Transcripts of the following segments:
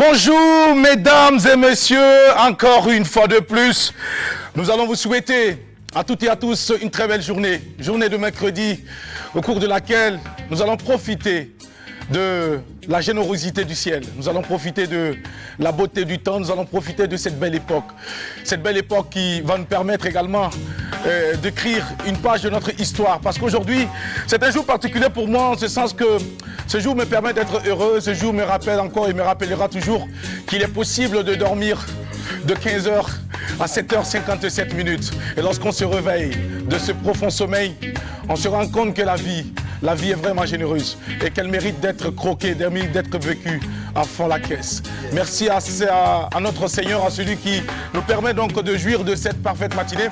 Bonjour mesdames et messieurs, encore une fois de plus, nous allons vous souhaiter à toutes et à tous une très belle journée de mercredi, au cours de laquelle nous allons profiter de la générosité du ciel, nous allons profiter de la beauté du temps, nous allons profiter de cette belle époque qui va nous permettre également d'écrire une page de notre histoire, parce qu'aujourd'hui c'est un jour particulier pour moi, en ce sens que ce jour me permet d'être heureux, ce jour me rappelle encore et me rappellera toujours qu'il est possible de dormir de 15h à 7h57 minutes. Et lorsqu'on se réveille de ce profond sommeil, on se rend compte que la vie est vraiment généreuse et qu'elle mérite d'être croquée, elle mérite d'être vécue à fond la caisse. Merci à notre Seigneur, à celui qui nous permet donc de jouir de cette parfaite matinée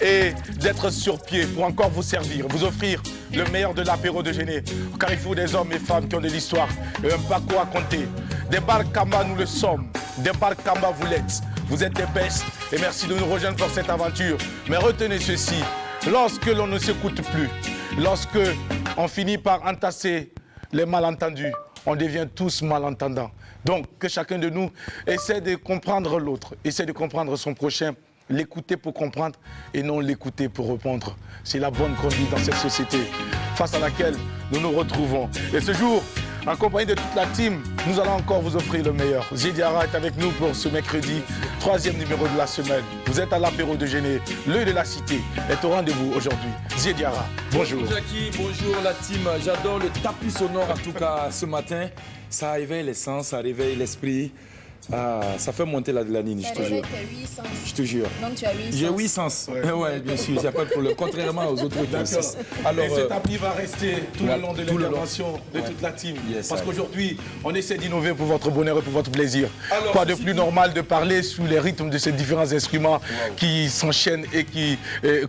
et d'être sur pied pour encore vous servir, vous offrir le meilleur de l'apéro de Géné. Car il faut des hommes et femmes qui ont de l'histoire et un parcours à compter. Des Barkamba, nous le sommes. Des Barkamba, vous l'êtes. Vous êtes des bestes et merci de nous rejoindre dans cette aventure. Mais retenez ceci, lorsque l'on ne s'écoute plus, lorsque on finit par entasser les malentendus, on devient tous malentendants. Donc que chacun de nous essaie de comprendre l'autre, essaie de comprendre son prochain, l'écouter pour comprendre et non l'écouter pour répondre. C'est la bonne conduite dans cette société face à laquelle nous nous retrouvons. Et ce jour, en compagnie de toute la team, nous allons encore vous offrir le meilleur. Zidiara est avec nous pour ce mercredi, 3e numéro de la semaine. Vous êtes à l'apéro de Géné, l'œil de la cité est au rendez-vous aujourd'hui. Zidiara, bonjour. Bonjour Jackie, bonjour la team. J'adore le tapis sonore en tout cas ce matin. Ça réveille les sens, ça réveille l'esprit. Ah, ça fait monter l'adrénaline, je te jure. Je te jure. Donc tu as 8 sens. J'ai 8 sens. Ouais, bien sûr, il n'y a pas de problème. Contrairement aux autres. Alors, et ce tapis va rester tout le long de l'intervention de toute la team. Yes, parce qu'aujourd'hui, on essaie d'innover pour votre bonheur et pour votre plaisir. Alors, quoi de plus normal de parler sous les rythmes de ces différents instruments qui s'enchaînent et qui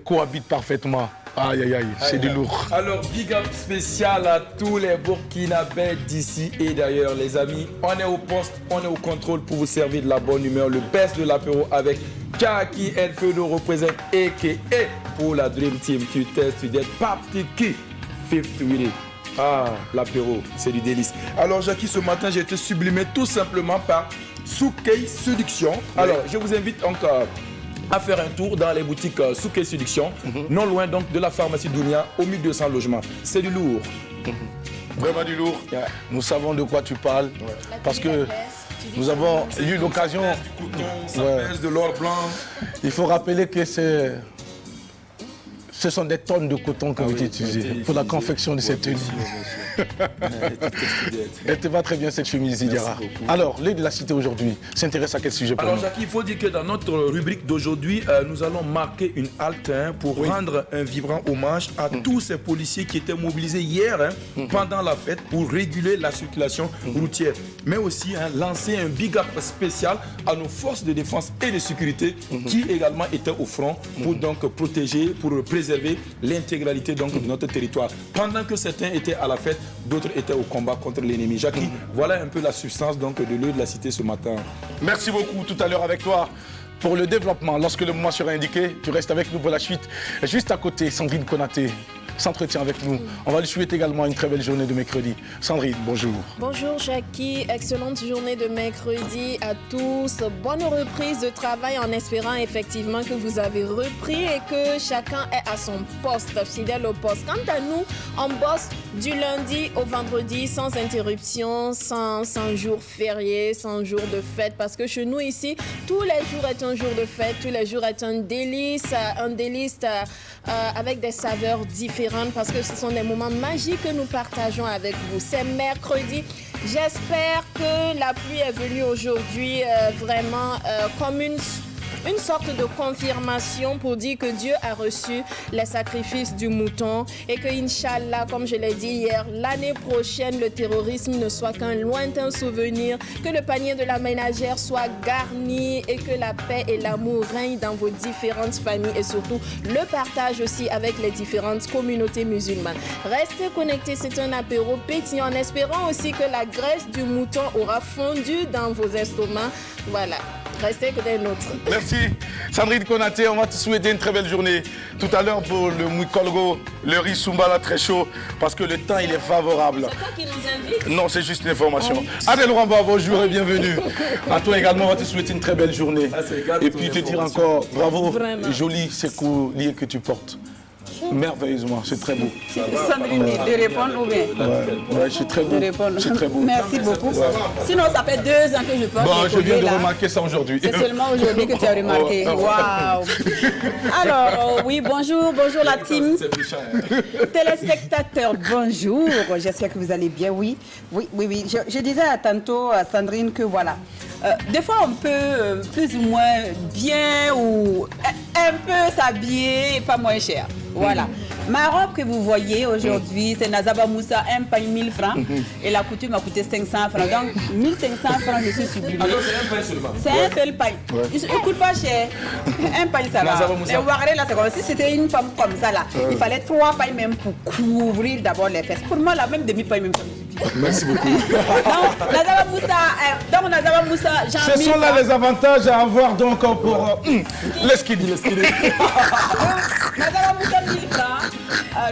cohabitent parfaitement. Aïe, aïe, aïe, c'est du lourd. Alors, big up spécial à tous les Burkinabés d'ici et d'ailleurs, les amis. On est au poste, on est au contrôle pour vous servir de la bonne humeur, le best de l'apéro avec Jackie Elfedo représente a.k.a. pour la Dream Team. Tu testes, tu dis Paptiki, Fifth Willy. Ah, l'apéro, c'est du délice. Alors, Jackie, ce matin, j'ai été sublimé tout simplement par Soukei Séduction. Alors, je vous invite encore à faire un tour dans les boutiques Soukei Séduction, non loin donc de la pharmacie Dounia, au 1200 logements. C'est du lourd. Vraiment du lourd. Nous savons de quoi tu parles, parce que nous avons eu l'occasion. Ça pèse de l'or blanc. Il faut rappeler que ce sont des tonnes de coton que vous utilisez pour la confection de cette tenue. Elle te va très bien cette chemise, Zidiara. Alors, l'œil de la cité aujourd'hui s'intéresse à quel sujet pour nous? Alors, Jackie, il faut dire que dans notre rubrique d'aujourd'hui, nous allons marquer une halte pour rendre un vibrant hommage à tous ces policiers qui étaient mobilisés hier pendant la fête pour réguler la circulation routière. Mais aussi lancer un big up spécial à nos forces de défense et de sécurité qui également étaient au front pour donc protéger, pour préserver l'intégralité donc de notre territoire. Pendant que certains étaient à la fête, d'autres étaient au combat contre l'ennemi. Jackie, voilà un peu la substance donc de l'œil de la cité ce matin. Merci beaucoup. Tout à l'heure avec toi pour le développement. Lorsque le moment sera indiqué, tu restes avec nous pour la suite. Juste à côté, Sandrine Konaté s'entretient avec nous. On va lui souhaiter également une très belle journée de mercredi. Sandrine, bonjour. Bonjour Jackie, excellente journée de mercredi à tous. Bonne reprise de travail en espérant effectivement que vous avez repris et que chacun est à son poste, fidèle au poste. Quant à nous, on bosse du lundi au vendredi sans interruption, sans jour férié, sans jour de fête, parce que chez nous ici, tous les jours est un jour de fête, tous les jours est un délice avec des saveurs différentes, parce que ce sont des moments magiques que nous partageons avec vous. C'est mercredi. J'espère que la pluie est venue aujourd'hui vraiment comme une sorte de confirmation pour dire que Dieu a reçu les sacrifices du mouton et que, Inch'Allah, comme je l'ai dit hier, l'année prochaine, le terrorisme ne soit qu'un lointain souvenir, que le panier de la ménagère soit garni et que la paix et l'amour règnent dans vos différentes familles et surtout le partage aussi avec les différentes communautés musulmanes. Restez connectés, c'est un apéro pétillant en espérant aussi que la graisse du mouton aura fondu dans vos estomacs. Voilà. Restez écouter une autre. Merci. Sandrine Konaté, on va te souhaiter une très belle journée. Tout à l'heure pour le Mouikolgo, le riz Sumbala très chaud, parce que le temps il est favorable. C'est toi qui nous invite? Non, c'est juste une information. Adèle Ramba, bonjour et bienvenue. À toi également, on va te souhaiter une très belle journée. Et puis te dire encore bravo, joli sékou lié que tu portes. Merveilleusement, c'est très beau. Sandrine, de répondre ou bien Ouais, c'est très beau. De répondre. C'est très beau. Merci beaucoup. Sinon, ça fait 2 ans que je porte Bon, les je viens de colliers, là. remarquer ça aujourd'hui. C'est seulement aujourd'hui que tu as remarqué. Waouh. Alors, oui, bonjour la team. Téléspectateurs, bonjour. J'espère que vous allez bien. Oui. Je disais tantôt à Sandrine que voilà. Des fois, on peut plus ou moins bien ou un peu s'habiller et pas moins cher. Voilà. Ma robe que vous voyez aujourd'hui, c'est Nazaba Moussa, un paille 1000 francs. Et la couture m'a coûté 500 francs. Donc, 1500 francs, je suis sublimée. Alors, c'est un paille seulement. C'est un seul paille. Il ne coûte pas cher. Un paille, ça va. Mais Ouaré, là, c'est comme si c'était une femme comme ça, là. Il fallait 3 pailles même pour couvrir d'abord les fesses. Pour moi, la même demi-paille, même ça. Merci beaucoup. Donc, Nazaba Moussa, Ce sont là les avantages à avoir donc pour l'esquidé. Nazaba Moussa, 1000 francs,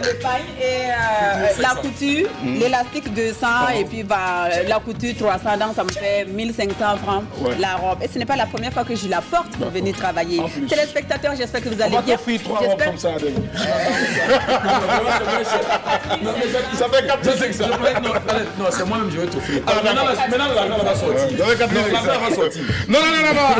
le paille et la couture, l'élastique 200 et puis la couture 300, donc ça me fait 1500 francs la robe. Et ce n'est pas la première fois que je la porte pour venir travailler. Téléspectateurs, j'espère que vous allez bien. On va t'offrir 3 robes comme ça, Adèle. Ça fait 4500. Non, c'est moi-même, je vais t'offrir. Maintenant, l'argent va sortir. L'argent va sortir. Non,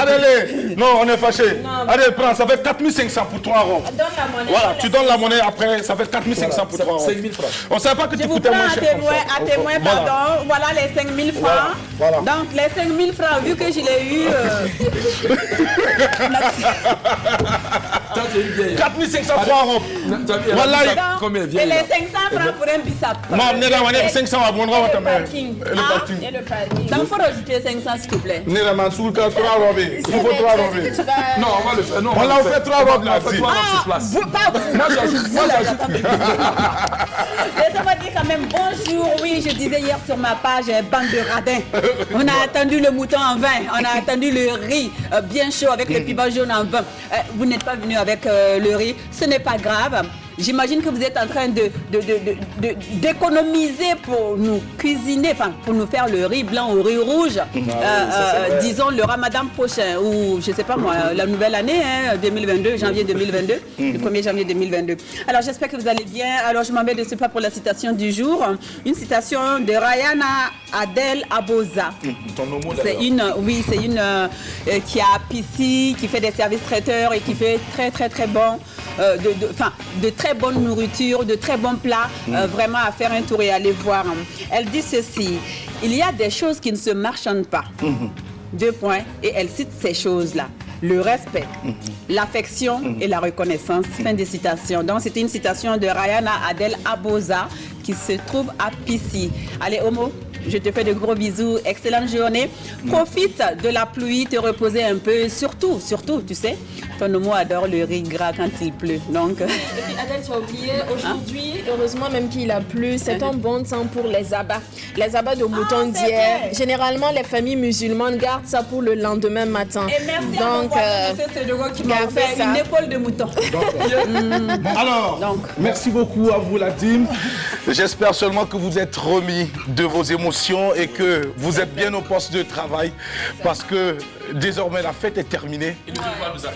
Adèle, non, on est fâchés. Adèle, prends, ça fait 4500 pour 3 robes. Donne la monnaie. Voilà, tu donnes la monnaie après, ça fait 4500 pour 3 robes. 5000 francs. On ne savait pas que tu Je vous coûtais prends moins cher comme ça. à témoin, pardon. Voilà les 5000 francs. Voilà. Donc, les 5000 francs, vu que je l'ai eu. Toi, tu es une vieille. 4500 3 robes. Voilà. Combien Et vieille les là? 500 francs pour un bissap. Non, on est là, on est 500 à bon droit. Le parking. Le parking. Et le parking. Donc, il faut rajouter 500, s'il te plaît. On est là, Mansour, 3 robes. Il faut 3 robes. Tu vas... Non, on va le faire. Non, On l'a fait 3 robes là. On fait 3 robes sur place. Moi, j'ajoute. Laissez-moi dire quand même bonjour. Oui, je disais hier sur ma page, bande de radins. On a attendu le mouton en vin, on a attendu le riz bien chaud avec le piment jaune en vin. Vous n'êtes pas venu avec le riz, ce n'est pas grave. J'imagine que vous êtes en train d'économiser pour nous cuisiner, enfin pour nous faire le riz blanc ou riz rouge, disons le ramadan prochain, ou je ne sais pas moi, la nouvelle année, 2022, janvier 2022, le 1er janvier 2022. Alors j'espère que vous allez bien. Alors je m'en vais de ce pas pour la citation du jour. Une citation de Rayana Adel Aboza. C'est une qui a piscine, qui fait des services traiteurs et qui fait très bon, de très bonne nourriture, de très bons plats, vraiment à faire un tour et aller voir. Elle dit ceci: il y a des choses qui ne se marchandent pas. 2 points, et elle cite ces choses-là: le respect, l'affection et la reconnaissance. Fin de citation. Donc c'était une citation de Rayana Adel Aboza qui se trouve à Pissi. Allez, Homo, je te fais de gros bisous, excellente journée. Profite de la pluie, te reposer un peu, surtout, tu sais, ton homo adore le riz gras quand il pleut. Donc... Et puis Adèle, tu as oublié, aujourd'hui, heureusement même qu'il a plu, c'est un bon temps pour les abats. Les abats de mouton d'hier. Généralement, les familles musulmanes gardent ça pour le lendemain matin. Et merci à mon voisin, M. Sedogo, qui m'a offert une épaule de mouton. Alors, merci beaucoup à vous la team. J'espère seulement que vous êtes remis de vos émotions et que vous êtes bien au poste de travail parce que désormais la fête est terminée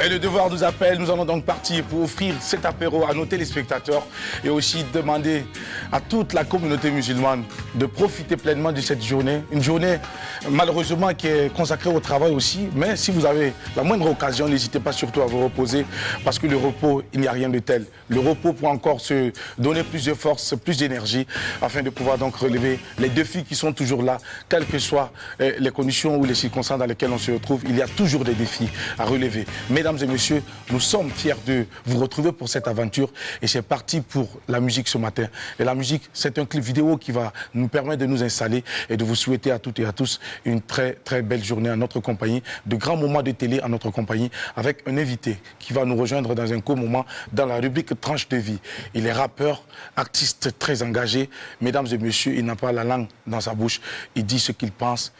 et le devoir nous appelle. Nous allons donc partir pour offrir cet apéro à nos téléspectateurs et aussi demander à toute la communauté musulmane de profiter pleinement de cette journée. Une journée malheureusement qui est consacrée au travail aussi, mais si vous avez la moindre occasion, n'hésitez pas surtout à vous reposer parce que le repos, il n'y a rien de tel. Le repos pour encore se donner plus de force, plus d'énergie afin de pouvoir donc relever les défis qui sont toujours là, quelles que soient les conditions ou les circonstances dans lesquelles on se retrouve. Il y a toujours des défis à relever. Mesdames et messieurs, nous sommes fiers de vous retrouver pour cette aventure et c'est parti pour la musique ce matin. Et la musique, c'est un clip vidéo qui va nous permettre de nous installer et de vous souhaiter à toutes et à tous une très belle journée en notre compagnie, de grands moments de télé en notre compagnie avec un invité qui va nous rejoindre dans un court moment dans la rubrique Tranche de vie. Il est rappeur, artiste très engagé. Mesdames et messieurs, il n'a pas la langue dans sa bouche. Il dit ce qu'il pense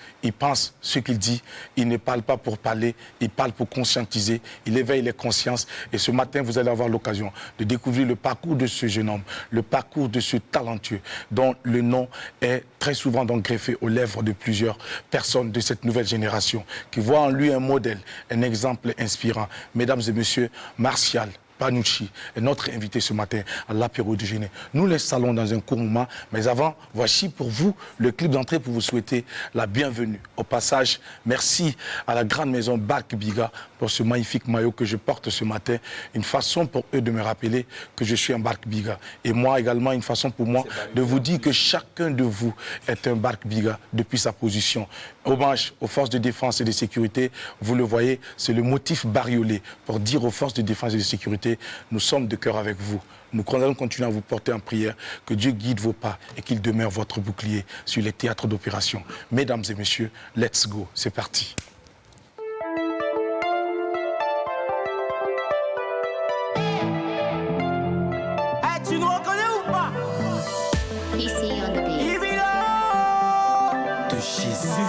ce qu'il dit. Il ne parle pas pas pour parler, il parle pour conscientiser, il éveille les consciences. Et ce matin, vous allez avoir l'occasion de découvrir le parcours de ce jeune homme, le parcours de ce talentueux, dont le nom est très souvent donc greffé aux lèvres de plusieurs personnes de cette nouvelle génération, qui voient en lui un modèle, un exemple inspirant. Mesdames et messieurs, Martial Panucci est notre invité ce matin à l'apéro déjeuner. Nous l'installons dans un court moment, mais avant, voici pour vous le clip d'entrée pour vous souhaiter la bienvenue. Au passage, merci à la grande maison Bark Biga pour ce magnifique maillot que je porte ce matin. Une façon pour eux de me rappeler que je suis un Bark Biga. Et moi également, une façon pour moi de vous dire que chacun de vous est un Bark Biga depuis sa position. Hommage aux forces de défense et de sécurité, vous le voyez, c'est le motif bariolé pour dire aux forces de défense et de sécurité, nous sommes de cœur avec vous. Nous allons continuer à vous porter en prière, que Dieu guide vos pas et qu'il demeure votre bouclier sur les théâtres d'opération. Mesdames et messieurs, let's go, c'est parti. Hey, tu nous reconnais ou pas? Ici on the beat. De Jésus.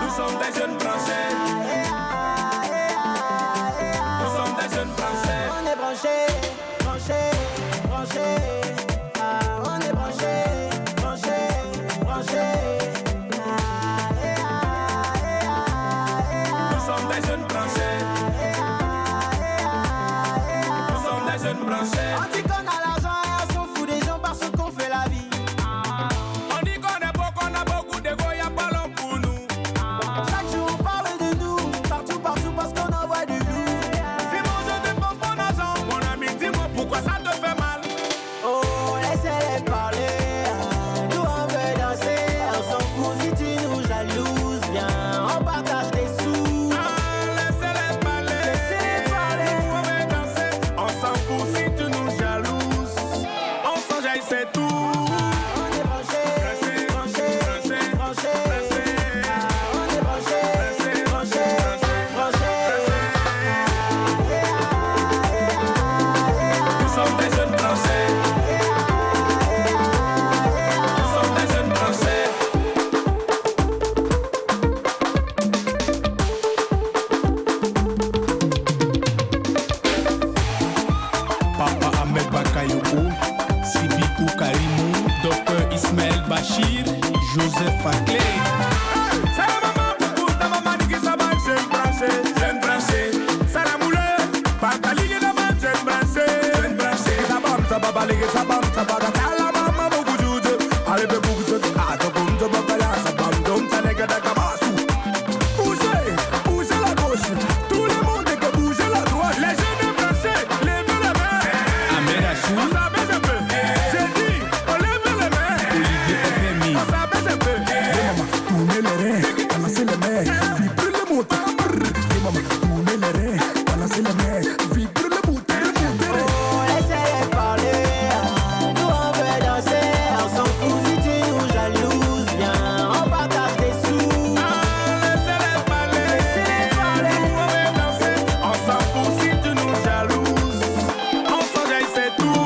Nous sommes des jeunes Français. Nous sommes des jeunes Français. On est branchés, branchés, branchés. Ah, on est branchés, branchés, branchés. Nous sommes des jeunes Français. Nous sommes des jeunes Français. On dit qu'on a l'argent et on s'en fout des gens parce qu'on fait la vie. On dit qu'on est beau, qu'on a beaucoup d'ego, y'a pas long pour nous. Chaque jour on parle de nous, partout, partout parce qu'on envoie du loup. Dis-moi, je dépense mon argent, mon ami, dis-moi pourquoi ça te fait mal. Oh, laissez-les parler, nous on veut danser, on s'en fout si tu nous jalouses, viens, on partage tes sous. Laissez-les parler, nous on veut danser, on s'en fout si tu nous jalouses, on s'enjaille c'est tout. On est branchés, branchés, branchés, branchés. On est branchés, branchés, branchés. Nous sommes des jeunes Français. Nous sommes des jeunes Français. Papa Ahmed Bakayoko, Sibikou Karimou, Dr Ismaël Bachir, Joseph Aklé. C'est la maman pour ta maman qui s'abat, jeune Français, jeune Français. C'est la moulée, pas ta ligne d'avant, jeune Français, jeune Français. Ça bam, ça babale, ça bam, ça babale. La maman beaucoup de jeux, allez be beaucoup de jeux. Ah, donc on te babale, ça bam, donc ça n'est que d'akabassou. Bougez, bougez la gauche, tout le monde est que bougez la droite. Les jeunes Français, levez les mains. Ahmed Assou, On s'abaisse un peu. J'ai dit, on lève les mains. Olivier FMI, On s'abaisse un peu. tournez les reins, balancez les mains, vibre le moteur. Maman, tournez les reins, balancez les mains, vibre le moteur. Oh, laissez-les parler, nous on veut danser, on s'en fout si tu nous jalouses, viens, on partage tes sous. Laissez-les parler, nous on veut danser, on s'en fout si tu nous jalouses, on s'enjaille c'est tout.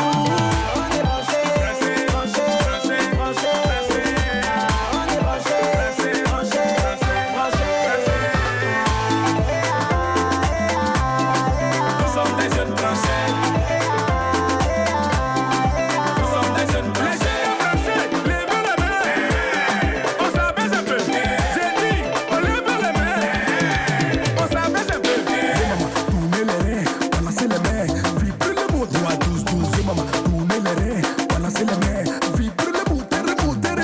On est branchés, branchés, branchés, branchés. On est branchés, branchés, branchés. Nous sommes des jeunes Français. Nous sommes des jeunes Français. Levez les mains. On s'abaisse un peu. J'ai dit, on lève les mains. On s'abaisse un peu. Tournez les reins, balancez les mains, vibre le moteur. Moi 12-12, maman, tournez les reins, balancez les mains, vibre le moteur.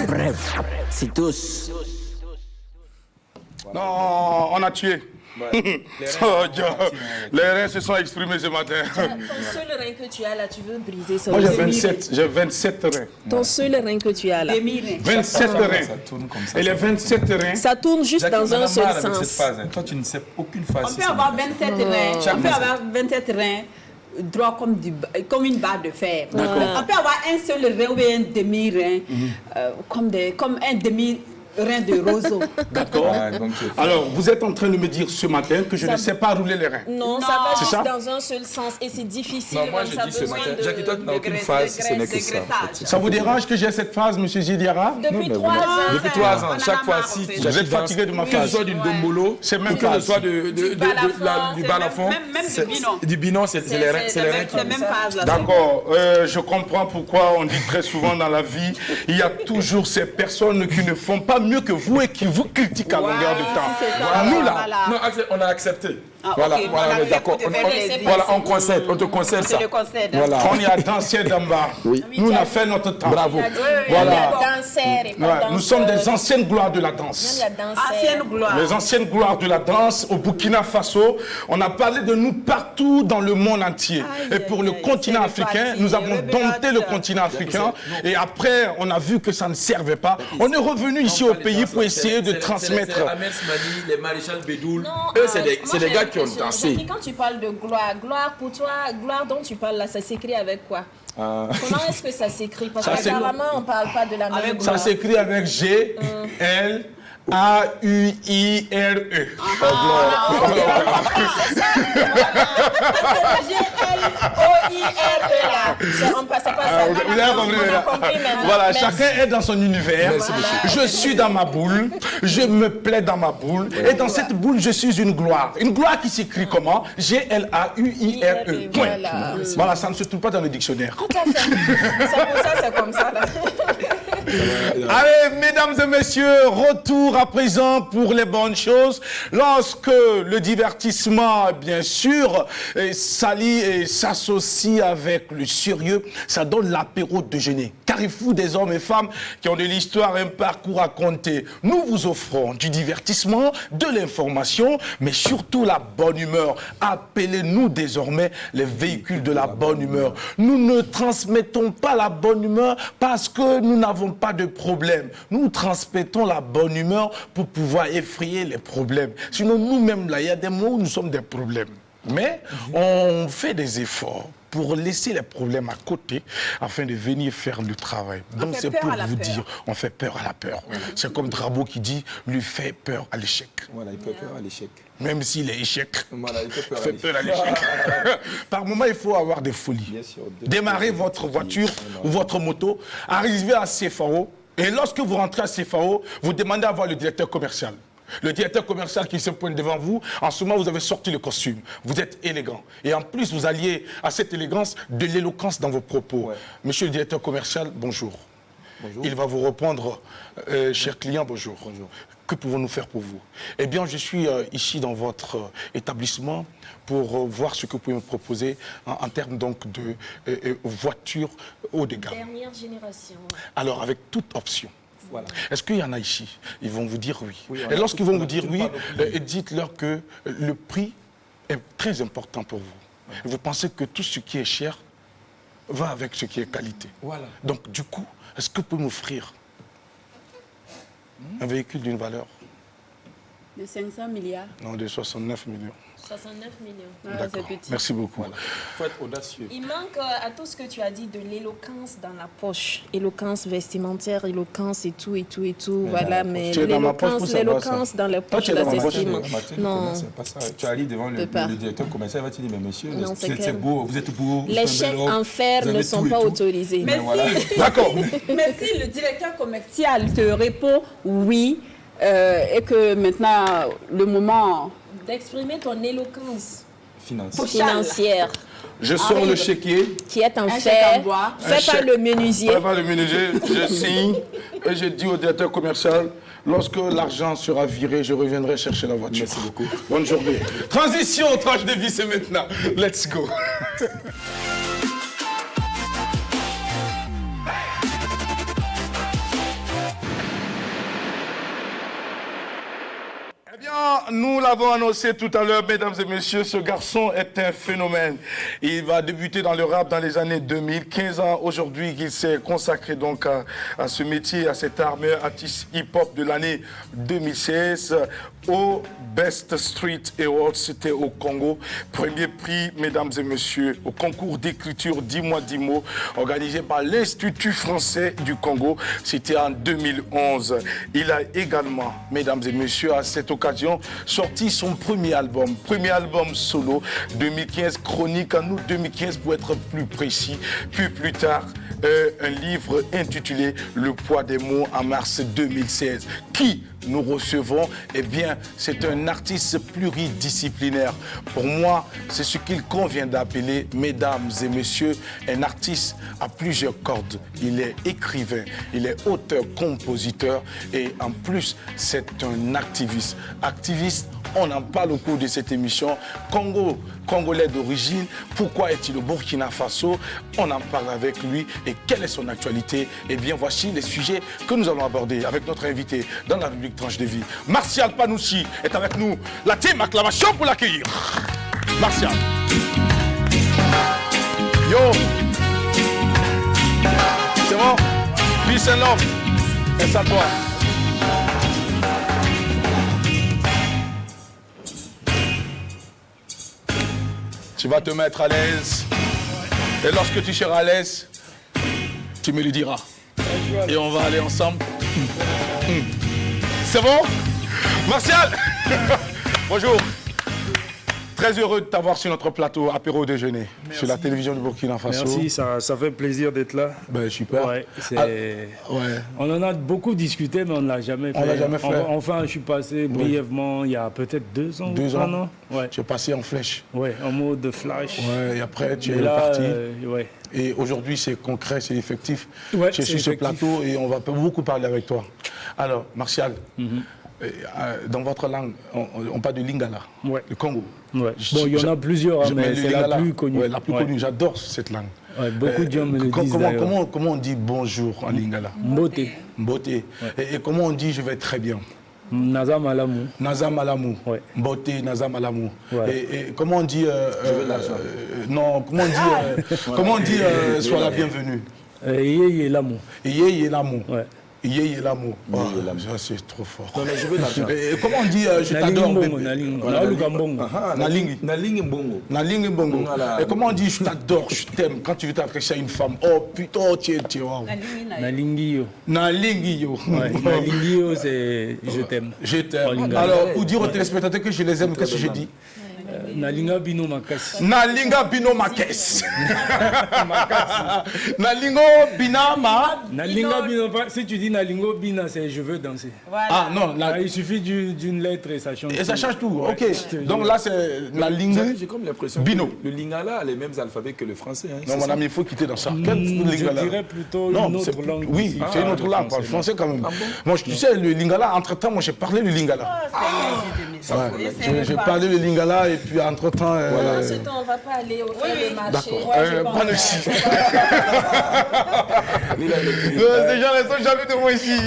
Bref, C'est tous. Non, on a tué. Oh, Dieu. Les reins se sont exprimés ce matin. Ton seul rein que tu as là, tu veux briser ça. Moi j'ai 27 reins. Ton seul rein que tu as là. 27 reins. Ça tourne comme ça. Et les 27 reins, Ça tourne juste Jacques, dans un on a seul mal avec cette sens. phase, hein. Toi, tu ne sais aucune phase. On si peut c'est avoir bien. 27 reins. Chaque On peut maison. avoir 27 reins droit comme une barre de fer. On peut avoir un seul rein ou bien un demi-rein, comme un demi reins de roseau. D'accord. Alors, vous êtes en train de me dire ce matin que je ne sais pas rouler les reins. Non, ça va juste dans un seul sens et c'est difficile. Non, moi, donc j'ai ça a dit ce besoin matin. de- Jackie, toi, tu n'as aucune phase, si ce n'est que ça. En fait. Ça vous dérange que j'ai cette phase, monsieur Zidiara? Depuis mais 3 ans. Depuis 3 ans, on en a chaque fois, marre, si en fait. Vous êtes fatigué de ma que ce phase. soit d'une dombolo, C'est même ou que pas ce soit Du balafon, du c'est balafon, même c'est- du binon. du binon, c'est les reins c'est les la reins qui C'est même phase là. D'accord, je comprends pourquoi on dit très souvent dans la vie, il y a toujours ces personnes qui ne font pas mieux que vous et qui vous critiquent à longueur de temps. c'est ça. Nous là, Voilà. Non, on a accepté. Ah, Voilà, ok, voilà, on on est accepte d'accord. de faire plaisir. Voilà, on concède, on te concède Je ça. le concède. Voilà. on y a dansé d'en bas. Nous, on a fait notre temps. Bravo. Voilà. Danseurs et pas Ouais, nous sommes des danseurs. anciennes gloires de la Même danse. la danseur. Ancienne gloire. Les anciennes gloires de la danse au Burkina Faso. On a parlé de nous partout dans le monde entier. Aïe, Et pour le aïe, continent c'est le africain, parti, nous avons rebelote. dompté le continent africain. Et après, on a vu que ça ne servait pas. On est revenu ici au pays pour essayer de transmettre. C'est Ahmed Smani, les maréchal Bédoul. Non, Eux, c'est des moi, j'ai gars qui ont l'impression, dansé. Jackie, quand tu parles de gloire pour toi, gloire dont tu parles là, ça s'écrit avec quoi? Comment est-ce que ça s'écrit? Parce Ça qu'apparemment, on ne parle pas de la même Avec gloire. Ça s'écrit avec G, L, A-U-I-R-E. G-L-O-I-R-E là. On passe pas ça. Vous avez compris, On a là. compris maintenant. Voilà, Merci. chacun est dans son univers. Je suis dans ma boule, je me plais dans ma boule, et dans cette boule, je suis une gloire. Une gloire qui s'écrit comment? G-L-A-U-I-R-E. Point. Voilà. Voilà, ça ne se trouve pas dans le dictionnaire. Tout à fait. C'est pour ça, c'est comme ça là. Allez, mesdames et messieurs, retour à présent pour les bonnes choses. Lorsque le divertissement, bien sûr, s'allie et s'associe avec le sérieux, ça donne l'apéro déjeuner. Carrefour des hommes et femmes qui ont de l'histoire, un parcours à compter. Nous vous offrons du divertissement, de l'information, mais surtout la bonne humeur. Appelez-nous désormais les véhicules de la bonne humeur. Nous ne transmettons pas la bonne humeur parce que nous n'avons pas de problème. Nous transmettons la bonne humeur pour pouvoir effrayer les problèmes. Sinon, nous-mêmes, là, il y a des moments où nous sommes des problèmes. Mais on fait des efforts pour laisser les problèmes à côté afin de venir faire le travail. Donc c'est pour vous dire, on fait peur à la peur. C'est comme Drabo qui dit, lui fait peur à l'échec. Voilà, il fait peur à l'échec. Même s'il est échec, Voilà, il fait il fait peur à l'échec. Par moment, il faut avoir des folies. Bien sûr. Démarrer votre voiture ou votre moto, arriver à CFAO, et lorsque vous rentrez à CFAO, vous demandez à voir le directeur commercial. Le directeur commercial qui se pointe devant vous, en ce moment, vous avez sorti le costume. Vous êtes élégant. Et en plus, vous alliez à cette élégance de l'éloquence dans vos propos. Ouais. Monsieur le directeur commercial, bonjour. Bonjour. Il va vous répondre, cher client, bonjour. Bonjour. Que pouvons-nous faire pour vous? Eh bien, je suis ici dans votre établissement pour voir ce que vous pouvez me proposer en termes donc de voitures haut de gamme. Dernière génération. Alors, avec toute option. Voilà. Est-ce qu'il y en a ici? Ils vont vous dire oui. Oui, on Et a lorsqu'ils tout- vont on a vous dire tout oui, panoplie. dites-leur que le prix est très important pour vous. Et vous pensez que tout ce qui est cher va avec ce qui est qualité. Voilà. Donc, du coup, est-ce que vous pouvez m'offrir un véhicule d'une valeur? De 500 milliards. Non, de 69 millions. 69 millions. Ah, c'est D'accord. petit. Merci beaucoup. Il faut être audacieux. Il manque à tout ce que tu as dit de l'éloquence dans la poche. Éloquence vestimentaire, éloquence et tout, et tout, et tout. Voilà, mais Tu es dans ma poche pour savoir l'éloquence ça. dans les Toi, poches, tu es là, dans ma c'est poche, ce qui manque. Non. C'est pas ça. Tu arrives devant Peut pas. le directeur commercial, il va te dire, mais monsieur, Non, c'est c'est clair. beau, vous êtes beau. Les chèques en fer ne sont pas autorisés. Mais voilà. D'accord. Mais si le directeur commercial te répond oui, et que maintenant, le moment... D'exprimer ton éloquence Financière. financière Je sors le chéquier. qui est en Un chèque fer, en bois. fait Un par chèque. le menuisier. Prévoir le menuisier, je signe et je dis au directeur commercial, lorsque l'argent sera viré, je reviendrai chercher la voiture. Merci beaucoup. Bonne journée. Transition, tranche de vie, c'est maintenant. Let's go. Eh bien, nous l'avons annoncé tout à l'heure, mesdames et messieurs, ce garçon est un phénomène. Il va débuter dans le rap dans les années 2000, 15 ans aujourd'hui qu'il s'est consacré donc à ce métier, à cet art, meilleur artiste hip-hop de l'année 2016. au Best Street Awards, c'était au Congo. Premier prix, mesdames et messieurs, au concours d'écriture 10 mois 10 mots, organisé par l'Institut français du Congo. C'était en 2011. Il a également, mesdames et messieurs, à cette occasion, sorti son premier album solo, 2015, Chronique en août 2015 pour être plus précis. Puis plus tard, un livre intitulé Le poids des mots en mars 2016. Qui nous recevons? Eh bien, c'est un artiste pluridisciplinaire. Pour moi, c'est ce qu'il convient d'appeler, mesdames et messieurs, un artiste à plusieurs cordes. Il est écrivain, il est auteur, compositeur et en plus, c'est un activiste. Activiste, on en parle au cours de cette émission. Congolais d'origine, pourquoi est-il au Burkina Faso? On en parle avec lui et quelle est son actualité? Eh bien, voici les sujets que nous allons aborder avec notre invité dans la rubrique Tranche de vie. Martial Panouchi est avec nous. La team, acclamation pour l'accueillir. Martial. Yo. C'est bon? Peace and love. Et à toi. Tu vas te mettre à l'aise. Et lorsque tu seras à l'aise, tu me le diras. Et on va aller ensemble. C'est bon? Martial. Bonjour. Très heureux de t'avoir sur notre plateau apéro déjeuner. Merci. Sur la télévision du Burkina Faso. Merci, ça fait plaisir d'être là. Ben, super. Ouais, ouais. On en a beaucoup discuté, mais on ne l'a jamais fait. On l'a jamais fait. Enfin, je suis passé brièvement, il y a peut-être 2 ans. 2 ans. Non. Ouais. Tu es passé en flèche. Oui, en mode flash. Ouais, et après, tu es là, parti. Ouais. Et aujourd'hui, c'est concret, c'est effectif. Ouais, tu es sur ce plateau et on va beaucoup parler avec toi. Alors, Martial, dans votre langue, on parle de Lingala, le Congo. Ouais. Bon, il y en a plusieurs, mais c'est la plus connue. Ouais, la plus connue, j'adore cette langue. Ouais, beaucoup de gens me le disent comment on dit bonjour en Lingala? Mbote. Mbote. Et comment on dit je vais très bien? Naza Malamou. Naza Malamou. Ouais. Mbote, Naza Malamou. Ouais. Et comment on dit non, comment on dit sois la bienvenue? Yé Lamou. Yé Lamou. Ouais. Yé Lamou. Ça c'est trop fort. Non mais je veux l'argent. Et comment on dit je t'adore bébé? Nalingi Mbongo. Nalingi Mbongo. Et comment on dit je t'adore, je t'aime quand tu veux t'adresser à une femme? Oh putain, tu es wow. Nalingi yo. Nalingi yo. Nalingi yo c'est je t'aime. Je t'aime. Alors pour dire aux téléspectateurs que je les aime, qu'est-ce que j'ai dit? Nalinga bino makasi. Nalinga bino makes. Nalingo bina ma. Nalinga bino. Si tu dis nalingo bina, c'est je veux danser. Voilà. Ah non, il suffit d'une lettre et ça change. Et ça change tout. Ouais. Ok. Donc là c'est Nalingo. J'ai comme l'impression bino. que le lingala a les mêmes alphabets que le français. Hein, non mon ami, il faut quitter dans ça. Je dirais plutôt une autre langue. Oui, c'est une autre langue. Le français quand même. Moi tu sais le lingala. Entre temps, moi j'ai parlé le lingala. J'ai parlé le lingala et puis entre temps. Pendant ce temps, on ne va pas aller au le marché. D'accord. Pas de si. Ces gens ne sont jamais de moi ici.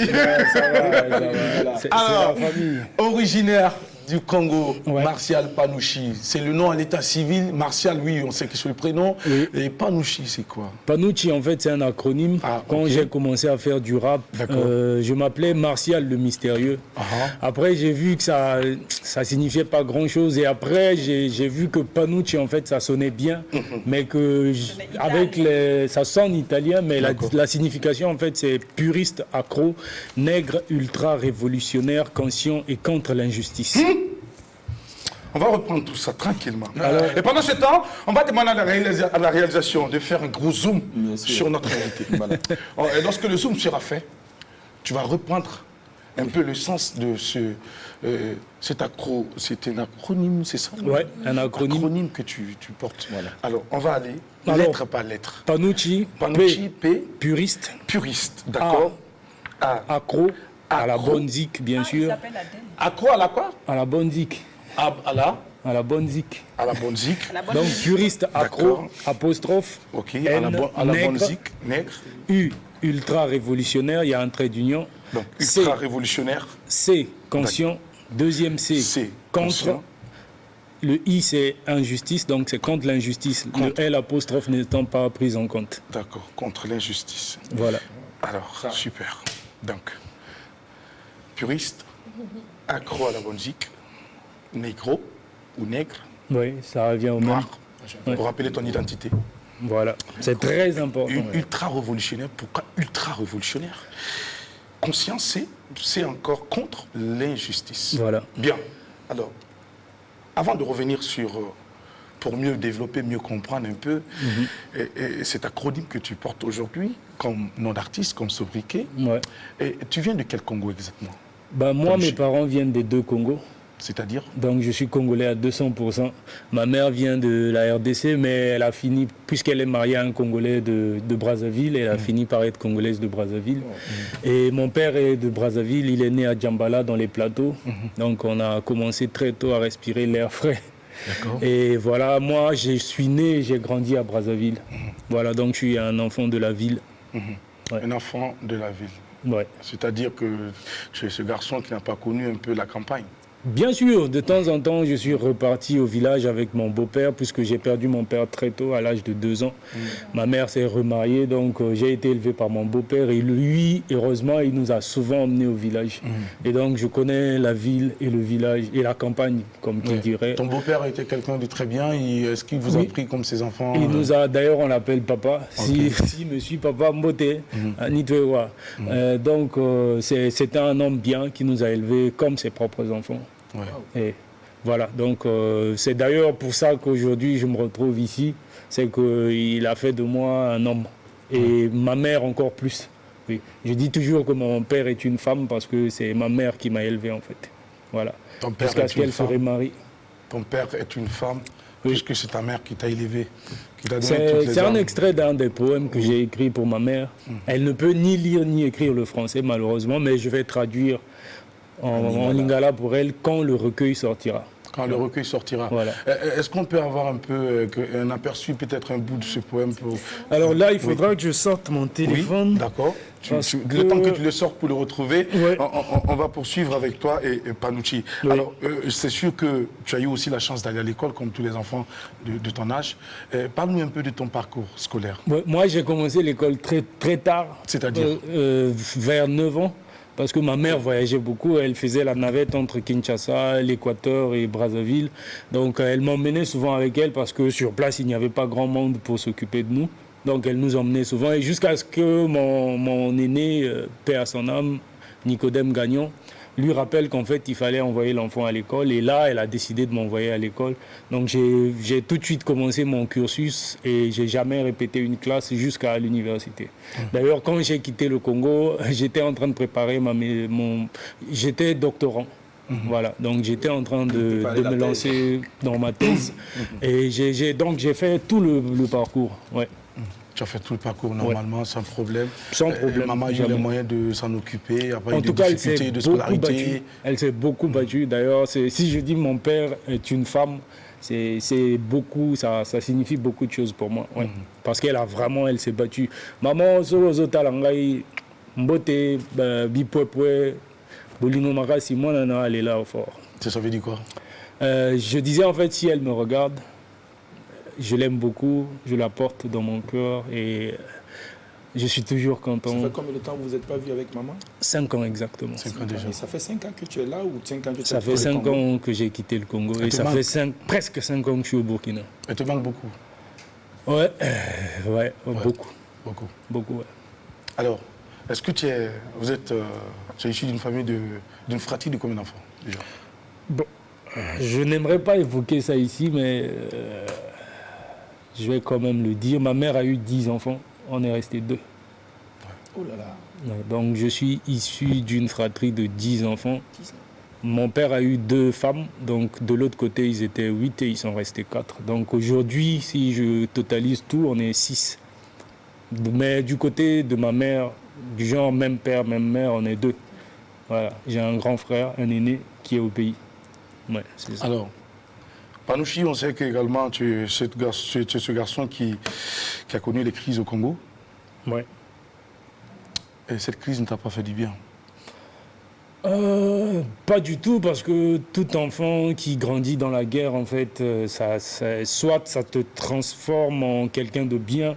C'est Alors, la famille. Originaire du Congo, Martial Panouchi. C'est le nom à l'état civil. Martial, oui, on sait que c'est le prénom. Oui. Et Panouchi, c'est quoi? Panouchi, en fait, c'est un acronyme. Quand j'ai commencé à faire du rap, je m'appelais Martial le Mystérieux. Après, j'ai vu que ça signifiait pas grand-chose. Et après, j'ai vu que Panouchi, en fait, ça sonnait bien. Mais que ça sonne italien, mais la signification, en fait, c'est puriste, accro, nègre, ultra révolutionnaire, conscient et contre l'injustice. On va reprendre tout ça tranquillement. Et pendant ce temps, on va demander à la réalisation de faire un gros zoom sur notre invité. Et lorsque le zoom sera fait, tu vas reprendre un peu le sens de c'est un acronyme, c'est ça? Oui, un acronyme. Acronyme que tu portes. Voilà. Alors, on va aller lettre par lettre. Panouchi, P. Puriste. Puriste, d'accord. Accro. À la bonne zik, bien sûr. Accro à la quoi? À la bonne zik. À la bonne zik. À la bonne zik. Donc puriste, accro, apostrophe. Ok, N, à la bonne zik, nègre. U, ultra révolutionnaire, il y a un trait d'union. Donc ultra révolutionnaire. C, conscient. Deuxième C, contre. Conscient. Le I, c'est injustice, donc c'est contre l'injustice. Le L apostrophe n'étant pas pris en compte. D'accord, contre l'injustice. Voilà. Alors, super. Donc, puriste, accro à la musique, négro ou nègre, Oui, ça revient au même. noir, Ouais. pour rappeler ton identité. Voilà, c'est très important. Ultra révolutionnaire. Pourquoi ultra révolutionnaire? Conscience, c'est encore contre l'injustice. Voilà. Bien. Alors, avant de revenir sur, pour mieux développer, mieux comprendre un peu, cet acronyme que tu portes aujourd'hui, comme nom d'artiste, comme sobriquet, Ouais. et tu viens de quel Congo exactement? Bah, moi, Comme mes je- parents viennent des deux Congos. C'est-à-dire? Donc je suis congolais à 200%. Ma mère vient de la RDC, mais elle a fini, puisqu'elle est mariée à un Congolais de Brazzaville, elle a fini par être congolaise de Brazzaville. Et mon père est de Brazzaville, il est né à Djambala dans les plateaux. Donc on a commencé très tôt à respirer l'air frais. D'accord. Et voilà, moi je suis né, j'ai grandi à Brazzaville. Voilà, donc je suis un enfant de la ville. Ouais. Un enfant de la ville. Ouais. C'est-à-dire que tu es ce garçon qui n'a pas connu un peu la campagne. Bien sûr, de temps en temps, je suis reparti au village avec mon beau-père, puisque j'ai perdu mon père très tôt, à l'âge de 2 ans. Ma mère s'est remariée, donc j'ai été élevé par mon beau-père. Et lui, heureusement, il nous a souvent emmenés au village. Et donc, je connais la ville et le village, et la campagne, comme tu dirais. Ton beau-père a été quelqu'un de très bien. Est-ce qu'il vous a Oui. pris comme ses enfants? Il nous a, d'ailleurs, on l'appelle papa. Si me suis papa Mbote, Nitwewa. Donc, c'était un homme bien qui nous a élevés comme ses propres enfants. Ouais. Et voilà, donc c'est d'ailleurs pour ça qu'aujourd'hui je me retrouve ici, c'est qu'il a fait de moi un homme. Et ma mère encore plus. Oui. Je dis toujours que mon père est une femme parce que c'est ma mère qui m'a élevé en fait. Voilà. Ton père Jusqu'à est ce une qu'elle se femme. remarie. Ton père est une femme, puisque c'est ta mère qui t'a élevé, qui t'a donné toutes les C'est un armes. extrait d'un des poèmes que j'ai écrit pour ma mère. Elle ne peut ni lire ni écrire le français malheureusement, mais je vais traduire en lingala pour elle quand le recueil sortira. Quand le recueil sortira. Voilà. Est-ce qu'on peut avoir un peu un aperçu, peut-être un bout de ce poème pour... Alors là, il faudra que je sorte mon téléphone. Oui, d'accord. Parce Le que- temps que tu le sortes pour le retrouver, Ouais. on va poursuivre avec toi et Panucci. Oui. Alors, c'est sûr que tu as eu aussi la chance d'aller à l'école, comme tous les enfants de ton âge. Parle-nous un peu de ton parcours scolaire. Ouais, moi, j'ai commencé l'école très, très tard. C'est-à-dire vers 9 ans. Parce que ma mère voyageait beaucoup, elle faisait la navette entre Kinshasa, l'Équateur et Brazzaville. Donc elle m'emmenait souvent avec elle parce que sur place, il n'y avait pas grand monde pour s'occuper de nous. Donc elle nous emmenait souvent. Et jusqu'à ce que mon aîné, paix à son âme, Nicodème Gagnon, lui rappelle qu'en fait, il fallait envoyer l'enfant à l'école. Et là, elle a décidé de m'envoyer à l'école. Donc j'ai tout de suite commencé mon cursus et j'ai jamais répété une classe jusqu'à l'université. D'ailleurs, quand j'ai quitté le Congo, j'étais en train de préparer j'étais doctorant. Voilà, donc j'étais en train de me lancer dans ma thèse. Et donc j'ai fait tout le parcours. Ouais. tu as fait tout le parcours normalement, sans problème. Sans problème. Maman a eu les moyens de s'en occuper, après En des tout cas, elle difficultés s'est de beaucoup scolarité. battue. Elle s'est beaucoup battue. D'ailleurs, si je dis mon père est une femme, c'est beaucoup, ça signifie beaucoup de choses pour moi. Ouais. Parce qu'elle elle s'est battue. Maman, Zolozotalangai, Mbote, Bipwepwe, Bolino Makasi, moi, elle est là au fort. Ça veut dire quoi? Je disais en fait, si elle me regarde, je l'aime beaucoup, je la porte dans mon cœur et je suis toujours content. Ça fait combien de temps que vous n'êtes pas vu avec maman? 5 ans exactement. 5 ans déjà. Et ça fait 5 ans que tu es là ou 5 ans que tu Ça es fait 5 ans que j'ai quitté le Congo et ça fait presque 5 ans que je suis au Burkina. Elle te manque beaucoup? Ouais, beaucoup. Beaucoup, ouais. Alors, est-ce que tu es issu d'une famille, d'une fratrie de combien d'enfants déjà? Bon, je n'aimerais pas évoquer ça ici, mais je vais quand même le dire. Ma mère a eu 10 enfants, on est resté 2. Oh là là. Ouais, donc je suis issu d'une fratrie de 10 enfants. Mon père a eu 2 femmes, donc de l'autre côté ils étaient 8 et ils sont restés 4. Donc aujourd'hui, si je totalise tout, on est 6. Mais du côté de ma mère, du genre même père, même mère, on est 2. Voilà, j'ai un grand frère, un aîné qui est au pays. Ouais, c'est ça. Alors, Panucci, on sait qu'également tu es ce garçon qui a connu les crises au Congo. Ouais. Et cette crise ne t'a pas fait du bien? Pas du tout, parce que tout enfant qui grandit dans la guerre, en fait, soit ça te transforme en quelqu'un de bien,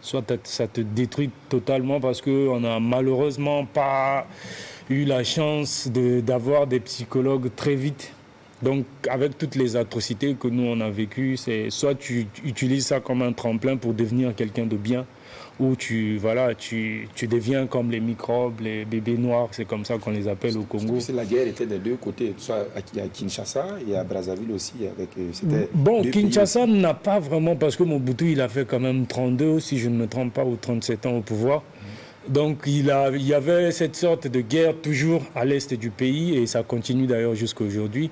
soit ça te détruit totalement parce qu'on n'a malheureusement pas eu la chance d'avoir des psychologues très vite. Donc, avec toutes les atrocités que nous, on a vécues, c'est soit tu utilises ça comme un tremplin pour devenir quelqu'un de bien, ou tu deviens comme les microbes, les bébés noirs, c'est comme ça qu'on les appelle au Congo. La guerre était des deux côtés, soit à Kinshasa et à Brazzaville aussi. Bon, Kinshasa n'a pas vraiment, parce que Mobutu, il a fait quand même 32, si je ne me trompe pas, ou 37 ans au pouvoir. Donc il y avait cette sorte de guerre toujours à l'est du pays et ça continue d'ailleurs jusqu'à aujourd'hui.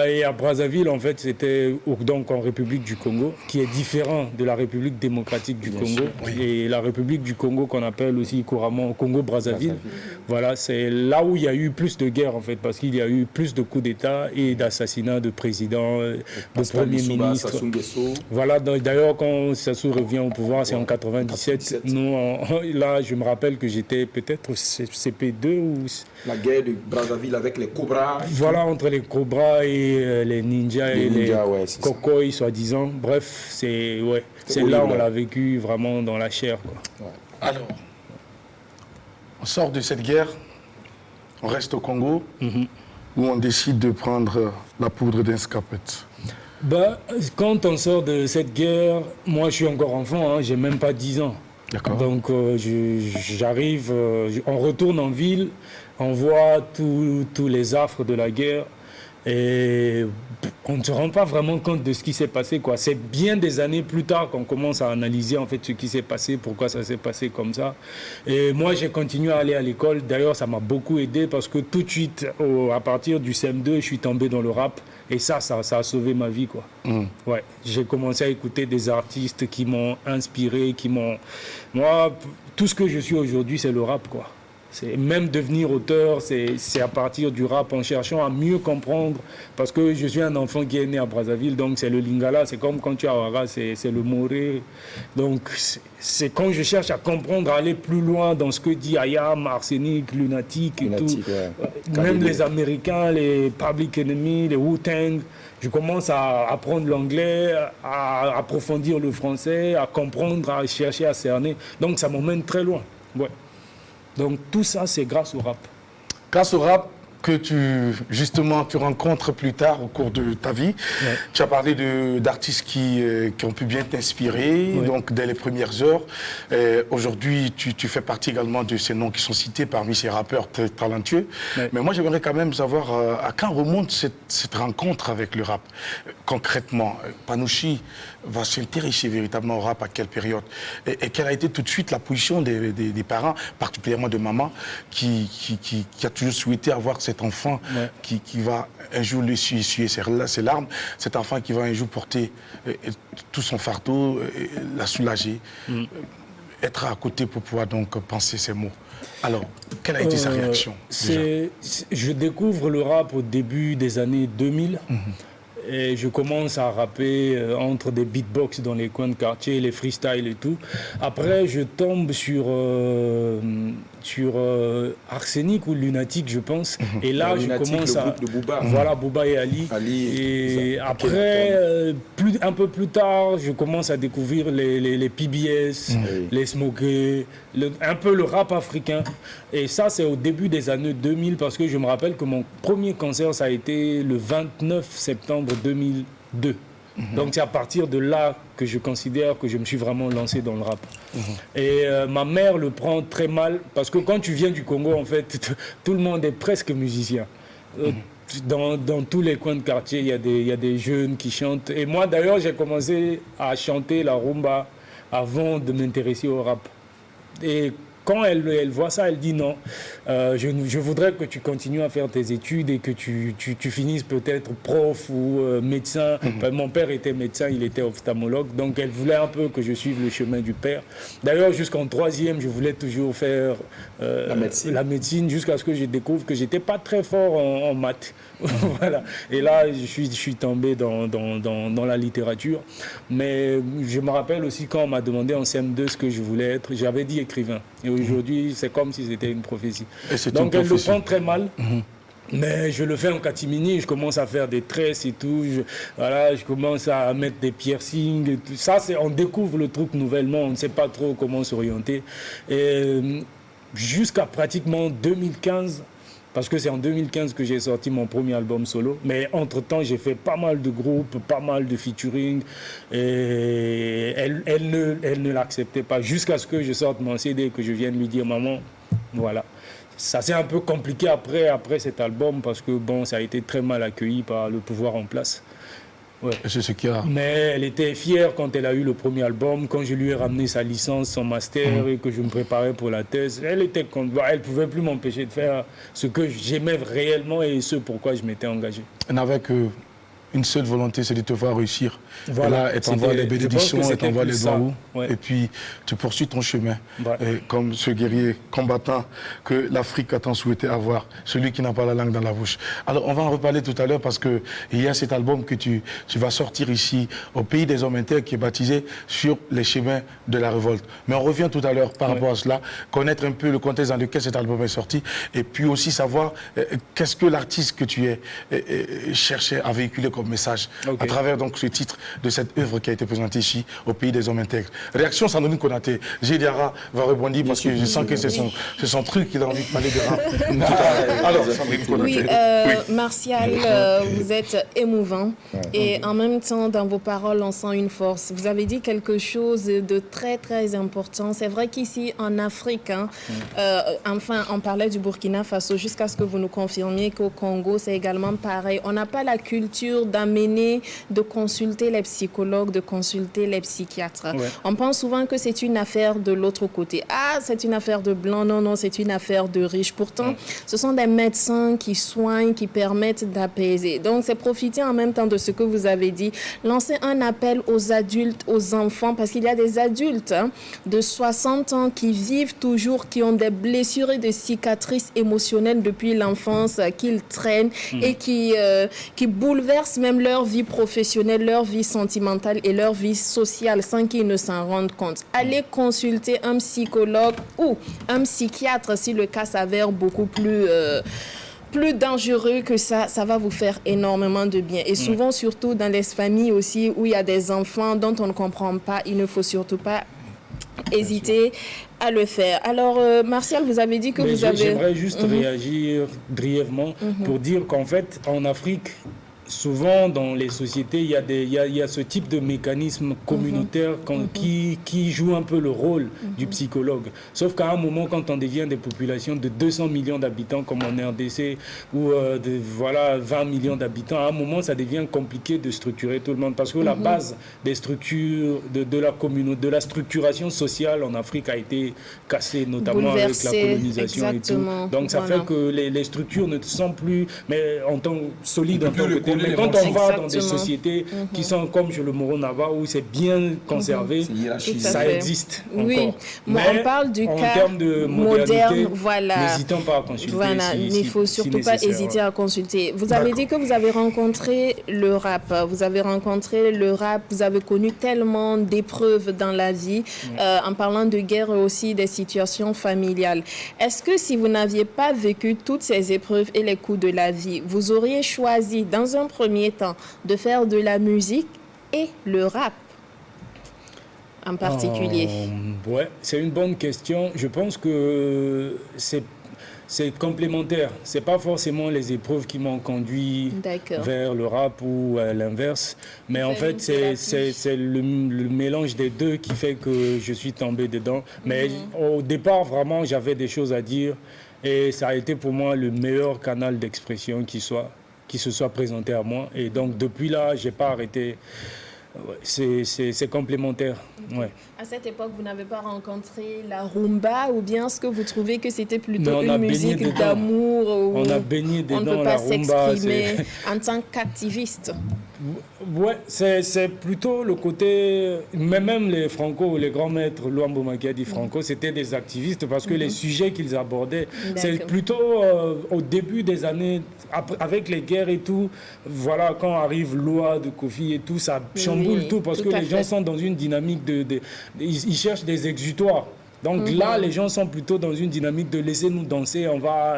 Et à Brazzaville, en fait, c'était donc en République du Congo, qui est différent de la République démocratique du Congo. Oui. Et la République du Congo qu'on appelle aussi couramment Congo-Brazzaville. Voilà, c'est là où il y a eu plus de guerres en fait, parce qu'il y a eu plus de coups d'État et d'assassinats de présidents, de premiers ministres. Voilà, d'ailleurs quand Sassou revient au pouvoir, c'est en 97. Nous, là, je me rappelle que j'étais peut-être au CP2 ou... La guerre de Brazzaville avec les Cobras. Voilà, entre les Cobras et les ninjas et les Kokoï, soi-disant. Bref, c'est là où on l'a vécu vraiment dans la chair, quoi. Ouais. Alors, on sort de cette guerre, on reste au Congo, où on décide de prendre la poudre d'escapette. Quand on sort de cette guerre, moi je suis encore enfant, j'ai même pas 10 ans. Donc j'arrive, on retourne en ville, on voit tous les affres de la guerre et on ne se rend pas vraiment compte de ce qui s'est passé, quoi. C'est bien des années plus tard qu'on commence à analyser en fait ce qui s'est passé, pourquoi ça s'est passé comme ça. Et moi j'ai continué à aller à l'école, d'ailleurs ça m'a beaucoup aidé parce que tout de suite, à partir du CM2, je suis tombé dans le rap. Et ça a sauvé ma vie, quoi. Ouais, j'ai commencé à écouter des artistes qui m'ont inspiré, Moi, tout ce que je suis aujourd'hui, c'est le rap, quoi. Même devenir auteur, c'est à partir du rap, en cherchant à mieux comprendre. Parce que je suis un enfant qui est né à Brazzaville, donc c'est le Lingala, c'est comme quand tu es à Ouaga, c'est le Moré. Donc c'est quand je cherche à comprendre, à aller plus loin dans ce que dit Ayam, Arsenic, Lunatic et tout. Ouais. Même les Américains, les Public Enemy, les Wu-Tang, je commence à apprendre l'anglais, à approfondir le français, à comprendre, à chercher à cerner. Donc ça m'emmène très loin. Ouais. Donc tout ça, c'est grâce au rap. Grâce au rap que tu rencontres plus tard au cours de ta vie. Ouais. Tu as parlé d'artistes qui ont pu bien t'inspirer, donc dès les premières heures. Aujourd'hui, tu fais partie également de ces noms qui sont cités parmi ces rappeurs très talentueux. Ouais. Mais moi, j'aimerais quand même savoir à quand remonte cette rencontre avec le rap. Concrètement, Panouchi va s'intéresser véritablement au rap à quelle période et quelle a été tout de suite la position des parents, particulièrement de maman, qui a toujours souhaité avoir cet enfant qui va un jour lui essuyer ses larmes, cet enfant qui va un jour porter tout son fardeau, la soulager, être à côté pour pouvoir donc penser ses mots. Alors, quelle a été sa réaction Je découvre le rap au début des années 2000. Et je commence à rapper entre des beatbox dans les coins de quartier, les freestyles et tout. Après, je tombe sur Arsenic ou Lunatic, je pense. Et là, je commence à... Booba. Voilà, Booba et Ali. Et après, un peu plus tard, je commence à découvrir les PBS, les Smokey, un peu le rap africain. Et ça, c'est au début des années 2000, parce que je me rappelle que mon premier concert, ça a été le 29 septembre 2002. Donc c'est à partir de là que je considère que je me suis vraiment lancé dans le rap. Et ma mère le prend très mal, parce que quand tu viens du Congo, en fait, tout le monde est presque musicien. Dans tous les coins de quartier, il y a des jeunes qui chantent. Et moi, d'ailleurs, j'ai commencé à chanter la rumba avant de m'intéresser au rap. Et quand elle voit ça, elle dit non, je voudrais que tu continues à faire tes études et que tu finisses peut-être prof ou médecin. Enfin, mon père était médecin, il était ophtalmologue, donc elle voulait un peu que je suive le chemin du père. D'ailleurs, jusqu'en 3e, je voulais toujours faire la médecine jusqu'à ce que je découvre que j'étais pas très fort en maths. Voilà. Et là, je suis tombé dans la littérature. Mais je me rappelle aussi quand on m'a demandé en CM2 ce que je voulais être, j'avais dit écrivain. Et aujourd'hui, c'est comme si c'était une prophétie. Donc elle le prend très mal. Mais je le fais en catimini, je commence à faire des tresses et tout, je commence à mettre des piercings et tout. Ça, on découvre le truc nouvellement, on ne sait pas trop comment s'orienter. Et jusqu'à pratiquement 2015, parce que c'est en 2015 que j'ai sorti mon premier album solo. Mais entre-temps, j'ai fait pas mal de groupes, pas mal de featuring. Et elle ne l'acceptait pas jusqu'à ce que je sorte mon CD et que je vienne lui dire « Maman, voilà ». Ça s'est un peu compliqué après cet album parce que bon, ça a été très mal accueilli par le pouvoir en place. Ouais. C'est ce qu'il y a. Mais elle était fière quand elle a eu le premier album, quand je lui ai ramené sa licence, son master et que je me préparais pour la thèse. Elle était contente. Elle ne pouvait plus m'empêcher de faire ce que j'aimais réellement et ce pourquoi je m'étais engagé. Elle n'avait qu'une seule volonté, c'est de te voir réussir. Voilà. Et là, elle t'envoie les bénédictions, elle t'envoie les doigts. Ouais. Et puis, tu poursuis ton chemin. Ouais. Et comme ce guerrier combattant que l'Afrique a tant souhaité avoir, celui qui n'a pas la langue dans la bouche. Alors, on va en reparler tout à l'heure parce qu'il y a cet album que tu vas sortir ici, au Pays des Hommes Intègres, qui est baptisé Sur les chemins de la révolte. Mais on revient tout à l'heure par rapport à cela, connaître un peu le contexte dans lequel cet album est sorti, et puis aussi savoir qu'est-ce que l'artiste que tu es cherchait à véhiculer comme message à travers donc ce titre de cette œuvre qui a été présentée ici au Pays des Hommes Intègres. Réaction Sandrine Konaté. Gédiara va rebondir parce que je sens que c'est son truc qu'il a envie de parler de rap. Alors, Sandrine Konaté. Oui, Martial, vous êtes émouvant et en même temps, dans vos paroles, on sent une force. Vous avez dit quelque chose de très, très important. C'est vrai qu'ici, en Afrique, enfin, on parlait du Burkina Faso jusqu'à ce que vous nous confirmiez qu'au Congo, c'est également pareil. On n'a pas la culture d'amener, de consulter les psychologues, de consulter les psychiatres. Ouais. On pense souvent que c'est une affaire de l'autre côté. Ah, c'est une affaire de blanc. Non, non, c'est une affaire de riche. Pourtant, ce sont des médecins qui soignent, qui permettent d'apaiser. Donc, c'est profiter en même temps de ce que vous avez dit. Lancer un appel aux adultes, aux enfants, parce qu'il y a des adultes de 60 ans qui vivent toujours, qui ont des blessures et des cicatrices émotionnelles depuis l'enfance, qu'ils traînent et qui bouleversent même leur vie professionnelle, leur vie sentimentale et leur vie sociale sans qu'ils ne s'en rendent compte. Allez consulter un psychologue ou un psychiatre si le cas s'avère beaucoup plus dangereux que ça va vous faire énormément de bien. Et souvent, surtout dans les familles aussi où il y a des enfants dont on ne comprend pas, il ne faut surtout pas hésiter à le faire. Alors, Martial, vous avez dit que vous avez... J'aimerais juste réagir brièvement pour dire qu'en fait, en Afrique, souvent dans les sociétés, il y a ce type de mécanisme communautaire qui joue un peu le rôle du psychologue. Sauf qu'à un moment, quand on devient des populations de 200 millions d'habitants comme en RDC ou 20 millions d'habitants, à un moment, ça devient compliqué de structurer tout le monde parce que la base des structures de la communauté, de la structuration sociale en Afrique a été cassée, notamment avec la colonisation et tout. Donc ça fait que les structures ne sont plus en tant solides en tant que telles. Mais quand on va dans des sociétés qui sont comme chez le Moro-Nava où c'est bien conservé, ça existe encore. Oui, mais on parle du cas termes de moderne, voilà. N'hésitons pas à consulter. Voilà, il ne faut surtout pas hésiter à consulter. Vous avez dit que vous avez rencontré le rap. Vous avez rencontré le rap, vous avez connu tellement d'épreuves dans la vie, en parlant de guerre et aussi des situations familiales. Est-ce que si vous n'aviez pas vécu toutes ces épreuves et les coups de la vie, vous auriez choisi dans un premier temps de faire de la musique et le rap en particulier? Ouais, c'est une bonne question. Je pense que c'est complémentaire. C'est pas forcément les épreuves qui m'ont conduit vers le rap ou l'inverse, mais en fait c'est le mélange des deux qui fait que je suis tombé dedans. Mais au départ, vraiment, j'avais des choses à dire et ça a été pour moi le meilleur canal d'expression qui se soit présenté à moi. Et donc depuis là, j'ai pas arrêté. C'est complémentaire. Ouais. À cette époque, vous n'avez pas rencontré la rumba ou bien est-ce que vous trouvez que c'était plutôt une musique d'amour où on a baigné dedans, on ne peut pas s'exprimer en tant qu'activiste? Ouais, c'est plutôt le côté, mais même les Franco, les grands maîtres, Luambo Makiadi Franco, c'était des activistes parce que les sujets qu'ils abordaient, c'est plutôt au début des années, avec les guerres et tout, voilà, quand arrive loi de Kofi et tout, ça chamboule tout parce que les gens sont dans une dynamique ils cherchent des exutoires. Donc là, les gens sont plutôt dans une dynamique de laisser nous danser, on va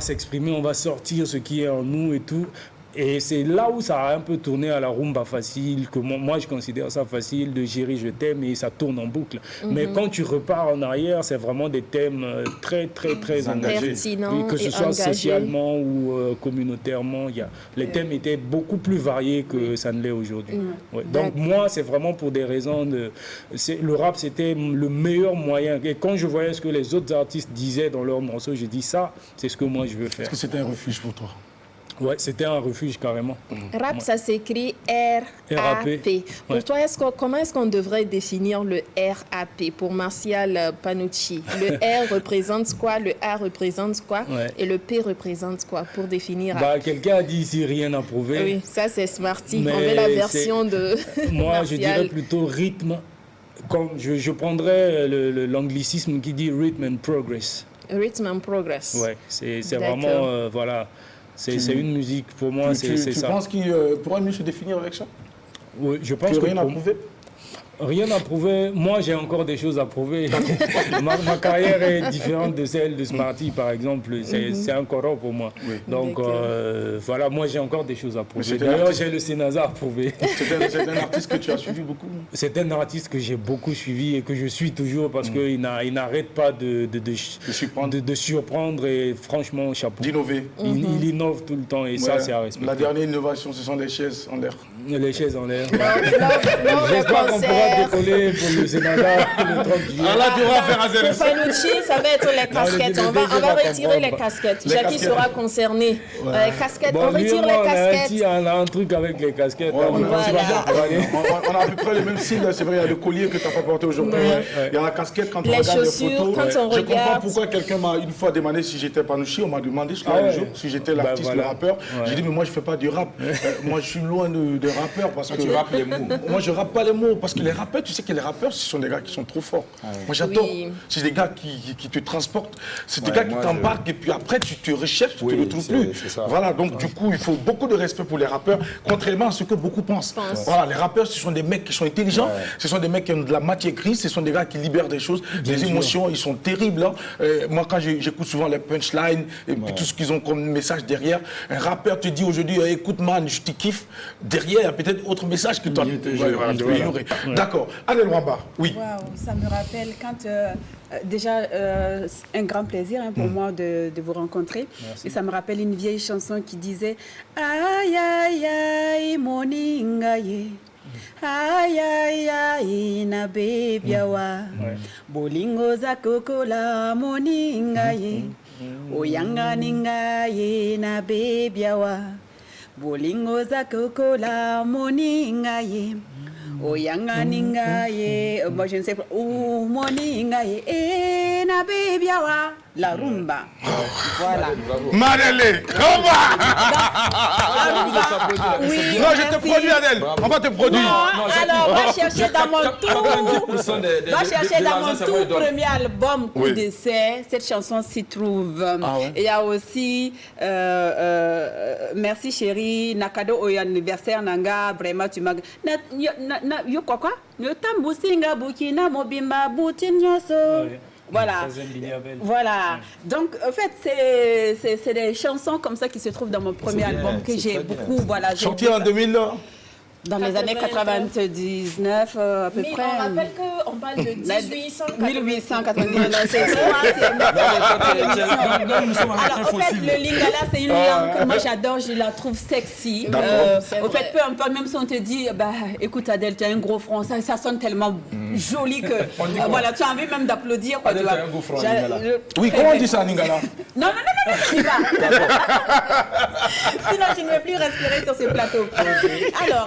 s'exprimer, on va sortir ce qui est en nous et tout. Et c'est là où ça a un peu tourné à la rumba facile, que moi je considère ça facile, de Chérie, je t'aime, et ça tourne en boucle. Mais quand tu repars en arrière, c'est vraiment des thèmes très, très, très engagés. Que ce soit socialement ou communautairement, les thèmes étaient beaucoup plus variés que ça ne l'est aujourd'hui. Ouais. Donc moi, c'est vraiment pour des raisons de... Le rap, c'était le meilleur moyen. Et quand je voyais ce que les autres artistes disaient dans leurs morceaux, j'ai dit ça, c'est ce que moi je veux faire. Est-ce que c'était un refuge pour toi? Ouais, c'était un refuge carrément. Rap, ça s'écrit R-A-P. Pour toi, comment est-ce qu'on devrait définir le R-A-P pour Martial Panucci? Le R représente quoi? Le A représente quoi? Et le P représente quoi pour définir? Quelqu'un a dit ici rien à prouver. Oui, ça c'est Smarty. On veut la version de moi, Martial. je dirais plutôt rythme. Comme je prendrais l'anglicisme qui dit rhythm and progress. Rhythm and progress. Ouais, c'est vraiment voilà. C'est une musique, pour moi, c'est ça. Tu penses qu'il pourrait mieux se définir avec ça? Oui, je pense que rien à prouver? Rien à prouver. Moi, j'ai encore des choses à prouver. ma carrière est différente de celle de Smarty, par exemple. C'est encore pour moi. Oui. Donc, voilà, moi, j'ai encore des choses à prouver. D'ailleurs, j'ai le Sénazar à prouver. C'est un artiste que tu as suivi beaucoup? C'est un artiste que j'ai beaucoup suivi et que je suis toujours parce qu'il n'arrête pas de surprendre et franchement, chapeau. D'innover. Il innove tout le temps et ça, c'est à respecter. La dernière innovation, ce sont les chaises en l'air. Les chaises en l'air. J'espère qu'on pourra décoller pour le Sénat le 30 juillet. Alors là, tu vas faire un zéro. Pour Panucci, ça va être les casquettes. On va retirer les casquettes. Jackie sera concerné. Casquettes, on retire les casquettes. On a un truc avec les casquettes. On a à peu près le même style. C'est vrai, il y a le collier que tu n'as pas porté aujourd'hui. Il y a la casquette quand on regarde les photos. Je comprends pourquoi quelqu'un m'a une fois demandé si j'étais Panucci. On m'a demandé si j'étais l'artiste, le rappeur. J'ai dit, mais moi, je ne fais pas du rap. Moi, je suis loin de rappeur parce que... Tu rappes les mots. Moi, je rappe pas les mots parce que les rappeurs, tu sais que les rappeurs, ce sont des gars qui sont trop forts. Moi, j'adore. Oui. C'est des gars qui te transportent. C'est des gars qui t'embarquent et puis après, tu te recherches, tu ne te retrouves plus. Voilà, donc du coup, il faut beaucoup de respect pour les rappeurs, contrairement à ce que beaucoup pensent. Voilà, les rappeurs, ce sont des mecs qui sont intelligents, ce sont des mecs qui ont de la matière grise, ce sont des gars qui libèrent des choses, des émotions, ils sont terribles. Hein. Moi, quand j'écoute souvent les punchlines et puis tout ce qu'ils ont comme message derrière, un rappeur te dit aujourd'hui, écoute man, je te kiffe. Derrière, il y a peut-être autre message que toi. D'accord. Adèle Wamba, oui. Wow, ça me rappelle quand... déjà, un grand plaisir pour moi de vous rencontrer. Merci. Et ça me rappelle une vieille chanson qui disait « Aïe, aïe, aïe, moninga ye. Aïe, aïe, aïe, na bebiawa. Bolingo za kokola, moninga ye. Oyanga ninga ye, na bebiawa. Bolingo za kokola, moninga ye. Oyanga ninga ye, moi je ne sais pas, ou moninga ye, na bebiawa, la rumba. Voilà. Madeleine, combat. Oui, non, je te produis, Adèle. On va te produire. Non, alors, va chercher dans mon tout premier album, Coup d'essai, cette chanson s'y trouve. Il y a aussi Merci chérie, Nakado au anniversaire Nanga, vraiment tu m'as... Yo quoi? Yo tambusinga bukina mobimba butinyoso. Voilà. Voilà. Donc, en fait, c'est des chansons comme ça qui se trouvent dans mon premier album que j'ai beaucoup. Voilà, sorti en 2000 dans les années 99, à peu près. On rappelle qu'on parle de 1899. Alors, en fait, le lingala, c'est une langue que moi j'adore, je la trouve sexy. Au fait, peu importe, même si on te dit, bah, écoute Adèle, tu as un gros front, ça sonne tellement joli que voilà, tu as envie même d'applaudir. Adèle, tu as un gros front en lingala. Oui, comment on dit ça en lingala? Non, je ne sais pas. Sinon, je ne vais plus respirer sur ce plateau. Alors,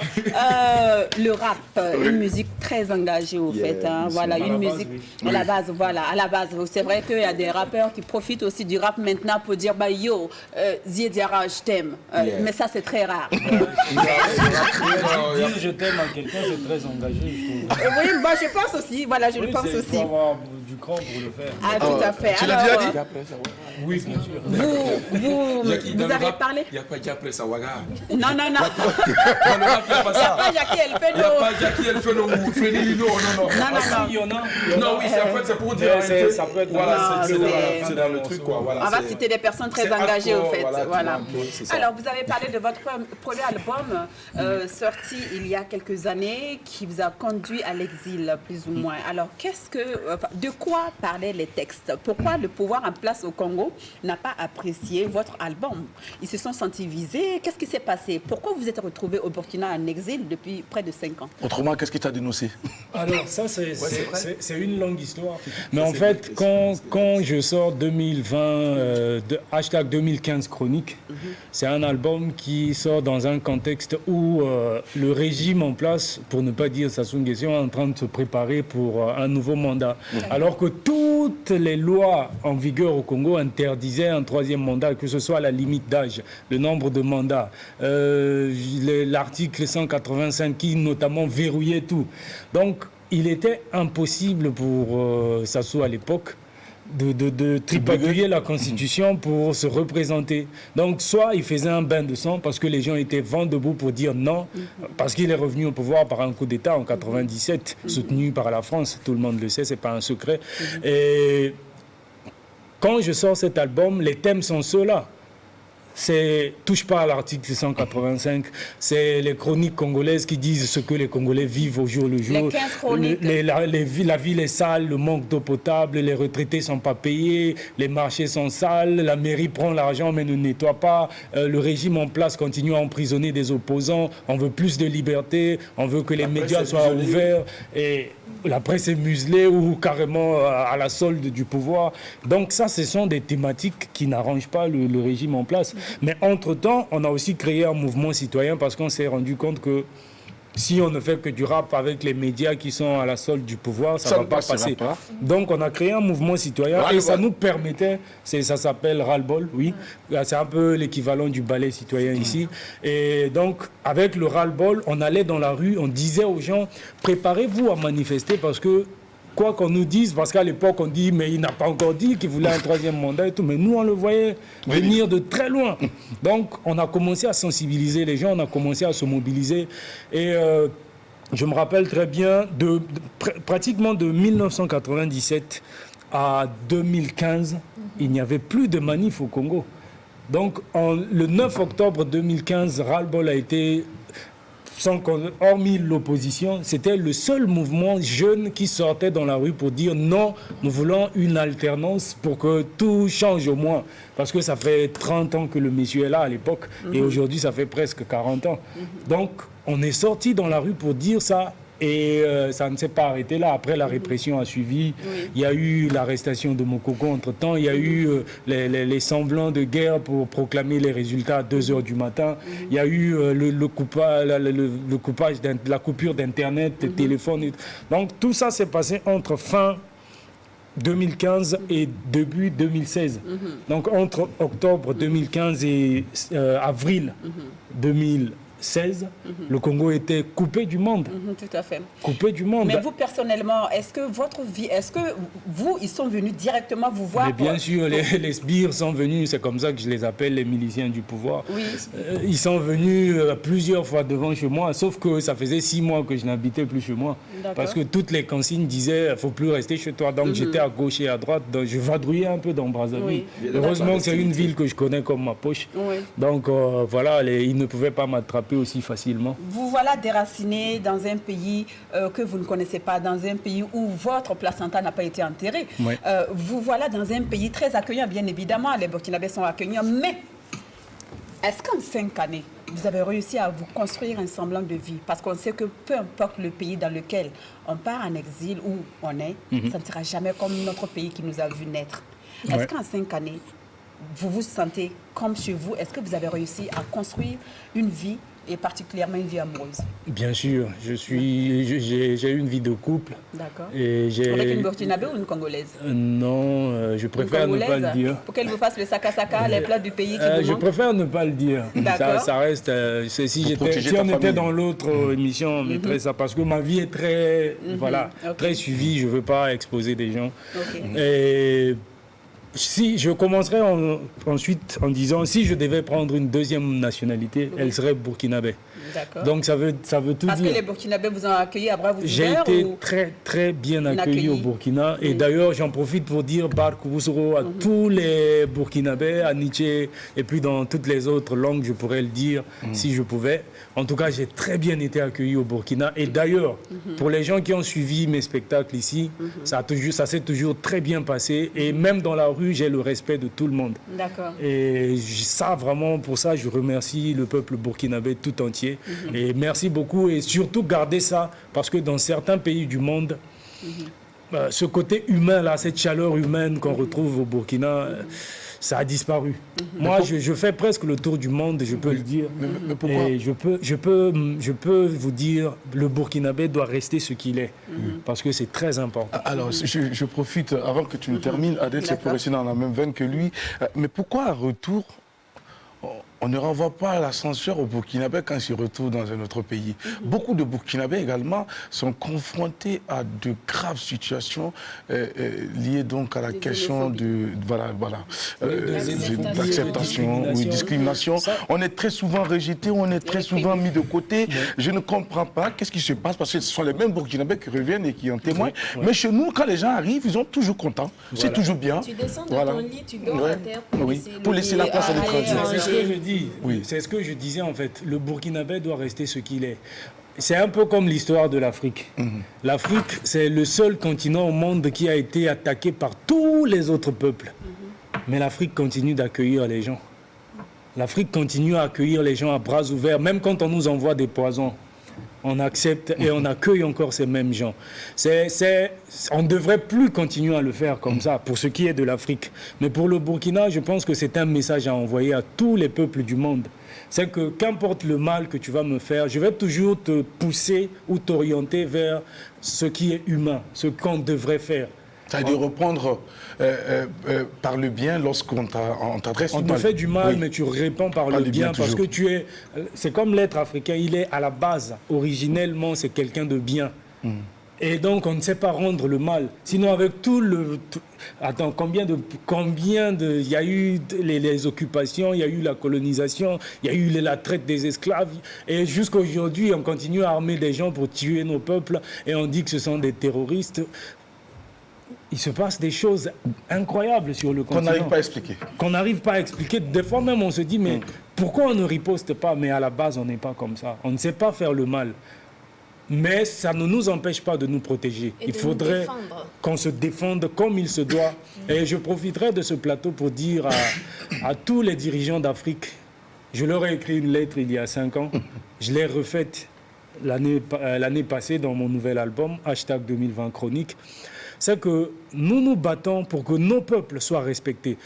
le rap, une musique très engagée au fait. Voilà, une musique à la base. Voilà, à la base. C'est vrai qu'il y a des rappeurs qui profitent aussi du rap maintenant pour dire bah yo, Ziediara, je t'aime. Mais ça c'est très rare. Dire je t'aime à quelqu'un, c'est très engagé, je trouve. Oui, bah, je pense aussi. Voilà, je le pense aussi. Il du cran pour le faire. Ah, tout à fait. Tu l'as déjà dit? Oui, bien sûr. Vous avez parlé? Il n'y a pas Jackie Sawaga. Non. Dans le rap, il n'y a pas ça. Il n'y a pas Jackie Il n'y a Elfeno. pas Jackie Elfeno ou Freddy Lino, non. Il y en a. Non, oui, c'est pour dire. Ça peut être Voilà, Non, c'est dans le truc, quoi. Voilà, On va c'est- citer des personnes très c'est engagées, au hardcore, fait. voilà, Voilà. c'est ça. Alors, vous avez parlé de votre premier album sorti il y a quelques années qui vous a conduit à l'exil, plus ou moins. Alors, de quoi parlaient les textes? Pourquoi le pouvoir en place au Congo n'a pas apprécié votre album? Ils se sont sentis visés. Qu'est-ce qui s'est passé? Pourquoi vous êtes retrouvé au Burkina en exil depuis près de 5 ans? Autrement, qu'est-ce qui t'a dénoncé? Alors ça, c'est une longue histoire. Mais en fait, quand je sors 2020, hashtag 2015 Chronique, c'est un album qui sort dans un contexte où le régime en place, pour ne pas dire Sassou Nguesso, est en train de se préparer pour un nouveau mandat. Alors que toutes les lois en vigueur au Congo interdisaient un troisième mandat, que ce soit la limite d'âge, le nombre de mandats, l'article 185 qui notamment verrouillait tout. Donc, il était impossible pour Sassou à l'époque de tripatouiller la Constitution pour se représenter. Donc, soit il faisait un bain de sang parce que les gens étaient vent debout pour dire non, parce qu'il est revenu au pouvoir par un coup d'État en 97, soutenu par la France. Tout le monde le sait, c'est pas un secret. Et quand je sors cet album, les thèmes sont ceux-là. C'est touche pas à l'article 185, c'est les chroniques congolaises qui disent ce que les Congolais vivent au jour le jour. Les 15 chroniques. La ville est sale, le manque d'eau potable, les retraités sont pas payés, les marchés sont sales, la mairie prend l'argent mais ne nettoie pas, le régime en place continue à emprisonner des opposants, on veut plus de liberté, on veut que les médias soient ouverts et la presse est muselée ou carrément à la solde du pouvoir. Donc ça, ce sont des thématiques qui n'arrangent pas le régime en place. Mais entre-temps, on a aussi créé un mouvement citoyen parce qu'on s'est rendu compte que si on ne fait que du rap avec les médias qui sont à la solde du pouvoir, ça ne va pas passer. Donc on a créé un mouvement citoyen et ça nous permettait, ça s'appelle Ras-le-Bol, oui, c'est un peu l'équivalent du ballet citoyen ici. Et donc avec le Ras-le-Bol, on allait dans la rue, on disait aux gens, préparez-vous à manifester parce que quoi qu'on nous dise, parce qu'à l'époque on dit mais il n'a pas encore dit qu'il voulait un troisième mandat et tout, mais nous on le voyait venir de très loin. Donc on a commencé à sensibiliser les gens, on a commencé à se mobiliser et je me rappelle très bien pratiquement de 1997 à 2015, il n'y avait plus de manif au Congo. Donc le 9 octobre 2015, Ras-le-Bol a été, hormis l'opposition, c'était le seul mouvement jeune qui sortait dans la rue pour dire non, nous voulons une alternance pour que tout change au moins. Parce que ça fait 30 ans que le monsieur est là à l'époque et aujourd'hui ça fait presque 40 ans. Donc on est sorti dans la rue pour dire ça. Et ça ne s'est pas arrêté là. Après, la répression a suivi. Il y a eu l'arrestation de Mokoko entre-temps. Il y a eu les semblants de guerre pour proclamer les résultats à 2 h du matin. Il y a eu le coupage, la coupure d'Internet, de téléphone. Donc, tout ça s'est passé entre fin 2015 et début 2016. Donc, entre octobre 2015 et avril 2016, le Congo était coupé du monde. Tout à fait. Coupé du monde. Mais vous, personnellement, est-ce que ils sont venus directement vous voir? Mais bien sûr, les sbires sont venus, c'est comme ça que je les appelle, les miliciens du pouvoir. Oui. Ils sont venus plusieurs fois devant chez moi, sauf que ça faisait 6 mois que je n'habitais plus chez moi. Parce que toutes les consignes disaient, il ne faut plus rester chez toi. Donc j'étais à gauche et à droite, donc je vadrouillais un peu dans Brazzaville. Heureusement que c'est une ville que je connais comme ma poche. Donc voilà, ils ne pouvaient pas m'attraper aussi facilement. Vous voilà déraciné dans un pays que vous ne connaissez pas, dans un pays où votre placenta n'a pas été enterré. Vous voilà dans un pays très accueillant, bien évidemment, les Burkinabés sont accueillants, mais est-ce qu'en 5 années, vous avez réussi à vous construire un semblant de vie? Parce qu'on sait que peu importe le pays dans lequel on part en exil, où on est, ça ne sera jamais comme notre pays qui nous a vu naître. Est-ce qu'en 5 années, vous vous sentez comme chez vous? Est-ce que vous avez réussi à construire une vie et particulièrement une vie amoureuse? Bien sûr, j'ai eu une vie de couple. D'accord. Avec une Burkinabé ou une Congolaise? Non, je préfère ne pas le dire. Pour qu'elle vous fasse le saka-saka, les plats du pays qui vous Je manquent? préfère ne pas le dire. Ça reste... si on était dans l'autre émission, on mettrait ça, parce que ma vie est très, très suivie. Je ne veux pas exposer des gens. Et si je commencerai ensuite en disant, si je devais prendre une deuxième nationalité, elle serait burkinabé. Donc ça veut tout dire. Parce que les Burkinabés vous ont accueilli à bras ouverts? J'ai été très très bien accueilli au Burkina. Et d'ailleurs, j'en profite pour dire Barkousoro à tous les Burkinabés, à Nietzsche, et puis dans toutes les autres langues, je pourrais le dire si je pouvais. En tout cas, j'ai très bien été accueilli au Burkina. Et d'ailleurs, pour les gens qui ont suivi mes spectacles ici, ça s'est toujours très bien passé. Et même dans la rue, j'ai le respect de tout le monde. D'accord. Et ça, vraiment, pour ça, je remercie le peuple burkinabé tout entier. Et merci beaucoup. Et surtout, gardez ça, parce que dans certains pays du monde, ce côté humain, là, cette chaleur humaine qu'on retrouve au Burkina, ça a disparu. Moi, je fais presque le tour du monde, je peux le dire. Mais pourquoi? Et je peux vous dire, le Burkinabé doit rester ce qu'il est, parce que c'est très important. Alors, je profite, avant que tu ne termines, Adel, c'est pour rester dans la même veine que lui. Mais pourquoi, à retour, on ne renvoie pas l'ascenseur au Burkinabé quand il retourne dans un autre pays? Beaucoup de Burkinabés également sont confrontés à de graves situations liées donc à la question de l'acceptation ou discrimination. On est très souvent rejeté, on est très souvent mis de côté. Je ne comprends pas qu'est-ce qui se passe, parce que ce sont les mêmes Burkinabés qui reviennent et qui en témoignent. Mais chez nous, quand les gens arrivent, ils sont toujours contents. C'est toujours bien. Tu descends de ton lit, tu dors à terre pour laisser la place à l'étranger. C'est ce que je dis. C'est ce que je disais en fait. Le Burkinabé doit rester ce qu'il est. C'est un peu comme l'histoire de l'Afrique. L'Afrique, c'est le seul continent au monde qui a été attaqué par tous les autres peuples. Mais l'Afrique continue d'accueillir les gens. L'Afrique continue à accueillir les gens à bras ouverts, même quand on nous envoie des poisons. On accepte et on accueille encore ces mêmes gens. On ne devrait plus continuer à le faire comme ça, pour ce qui est de l'Afrique. Mais pour le Burkina, je pense que c'est un message à envoyer à tous les peuples du monde. C'est que qu'importe le mal que tu vas me faire, je vais toujours te pousser ou t'orienter vers ce qui est humain, ce qu'on devrait faire. C'est-à-dire reprendre par le bien lorsqu'on t'adresse du mal. On te fait du mal, mais tu réponds par le bien parce que c'est comme l'être africain, il est à la base, originellement, c'est quelqu'un de bien. Et donc, on ne sait pas rendre le mal. Sinon, avec attends, combien de... Il y a eu les occupations, il y a eu la colonisation, il y a eu la traite des esclaves. Et jusqu'à aujourd'hui, on continue à armer des gens pour tuer nos peuples et on dit que ce sont des terroristes. Il se passe des choses incroyables sur le continent. Qu'on n'arrive pas à expliquer. Qu'on n'arrive pas à expliquer. Des fois même, on se dit, mais pourquoi on ne riposte pas? Mais à la base, on n'est pas comme ça. On ne sait pas faire le mal. Mais ça ne nous empêche pas de nous protéger. Il faudrait qu'on se défende comme il se doit. Et je profiterai de ce plateau pour dire à tous les dirigeants d'Afrique, je leur ai écrit une lettre il y a 5 ans. Je l'ai refaite l'année passée dans mon nouvel album, #2020 Chronique. C'est que nous nous battons pour que nos peuples soient respectés,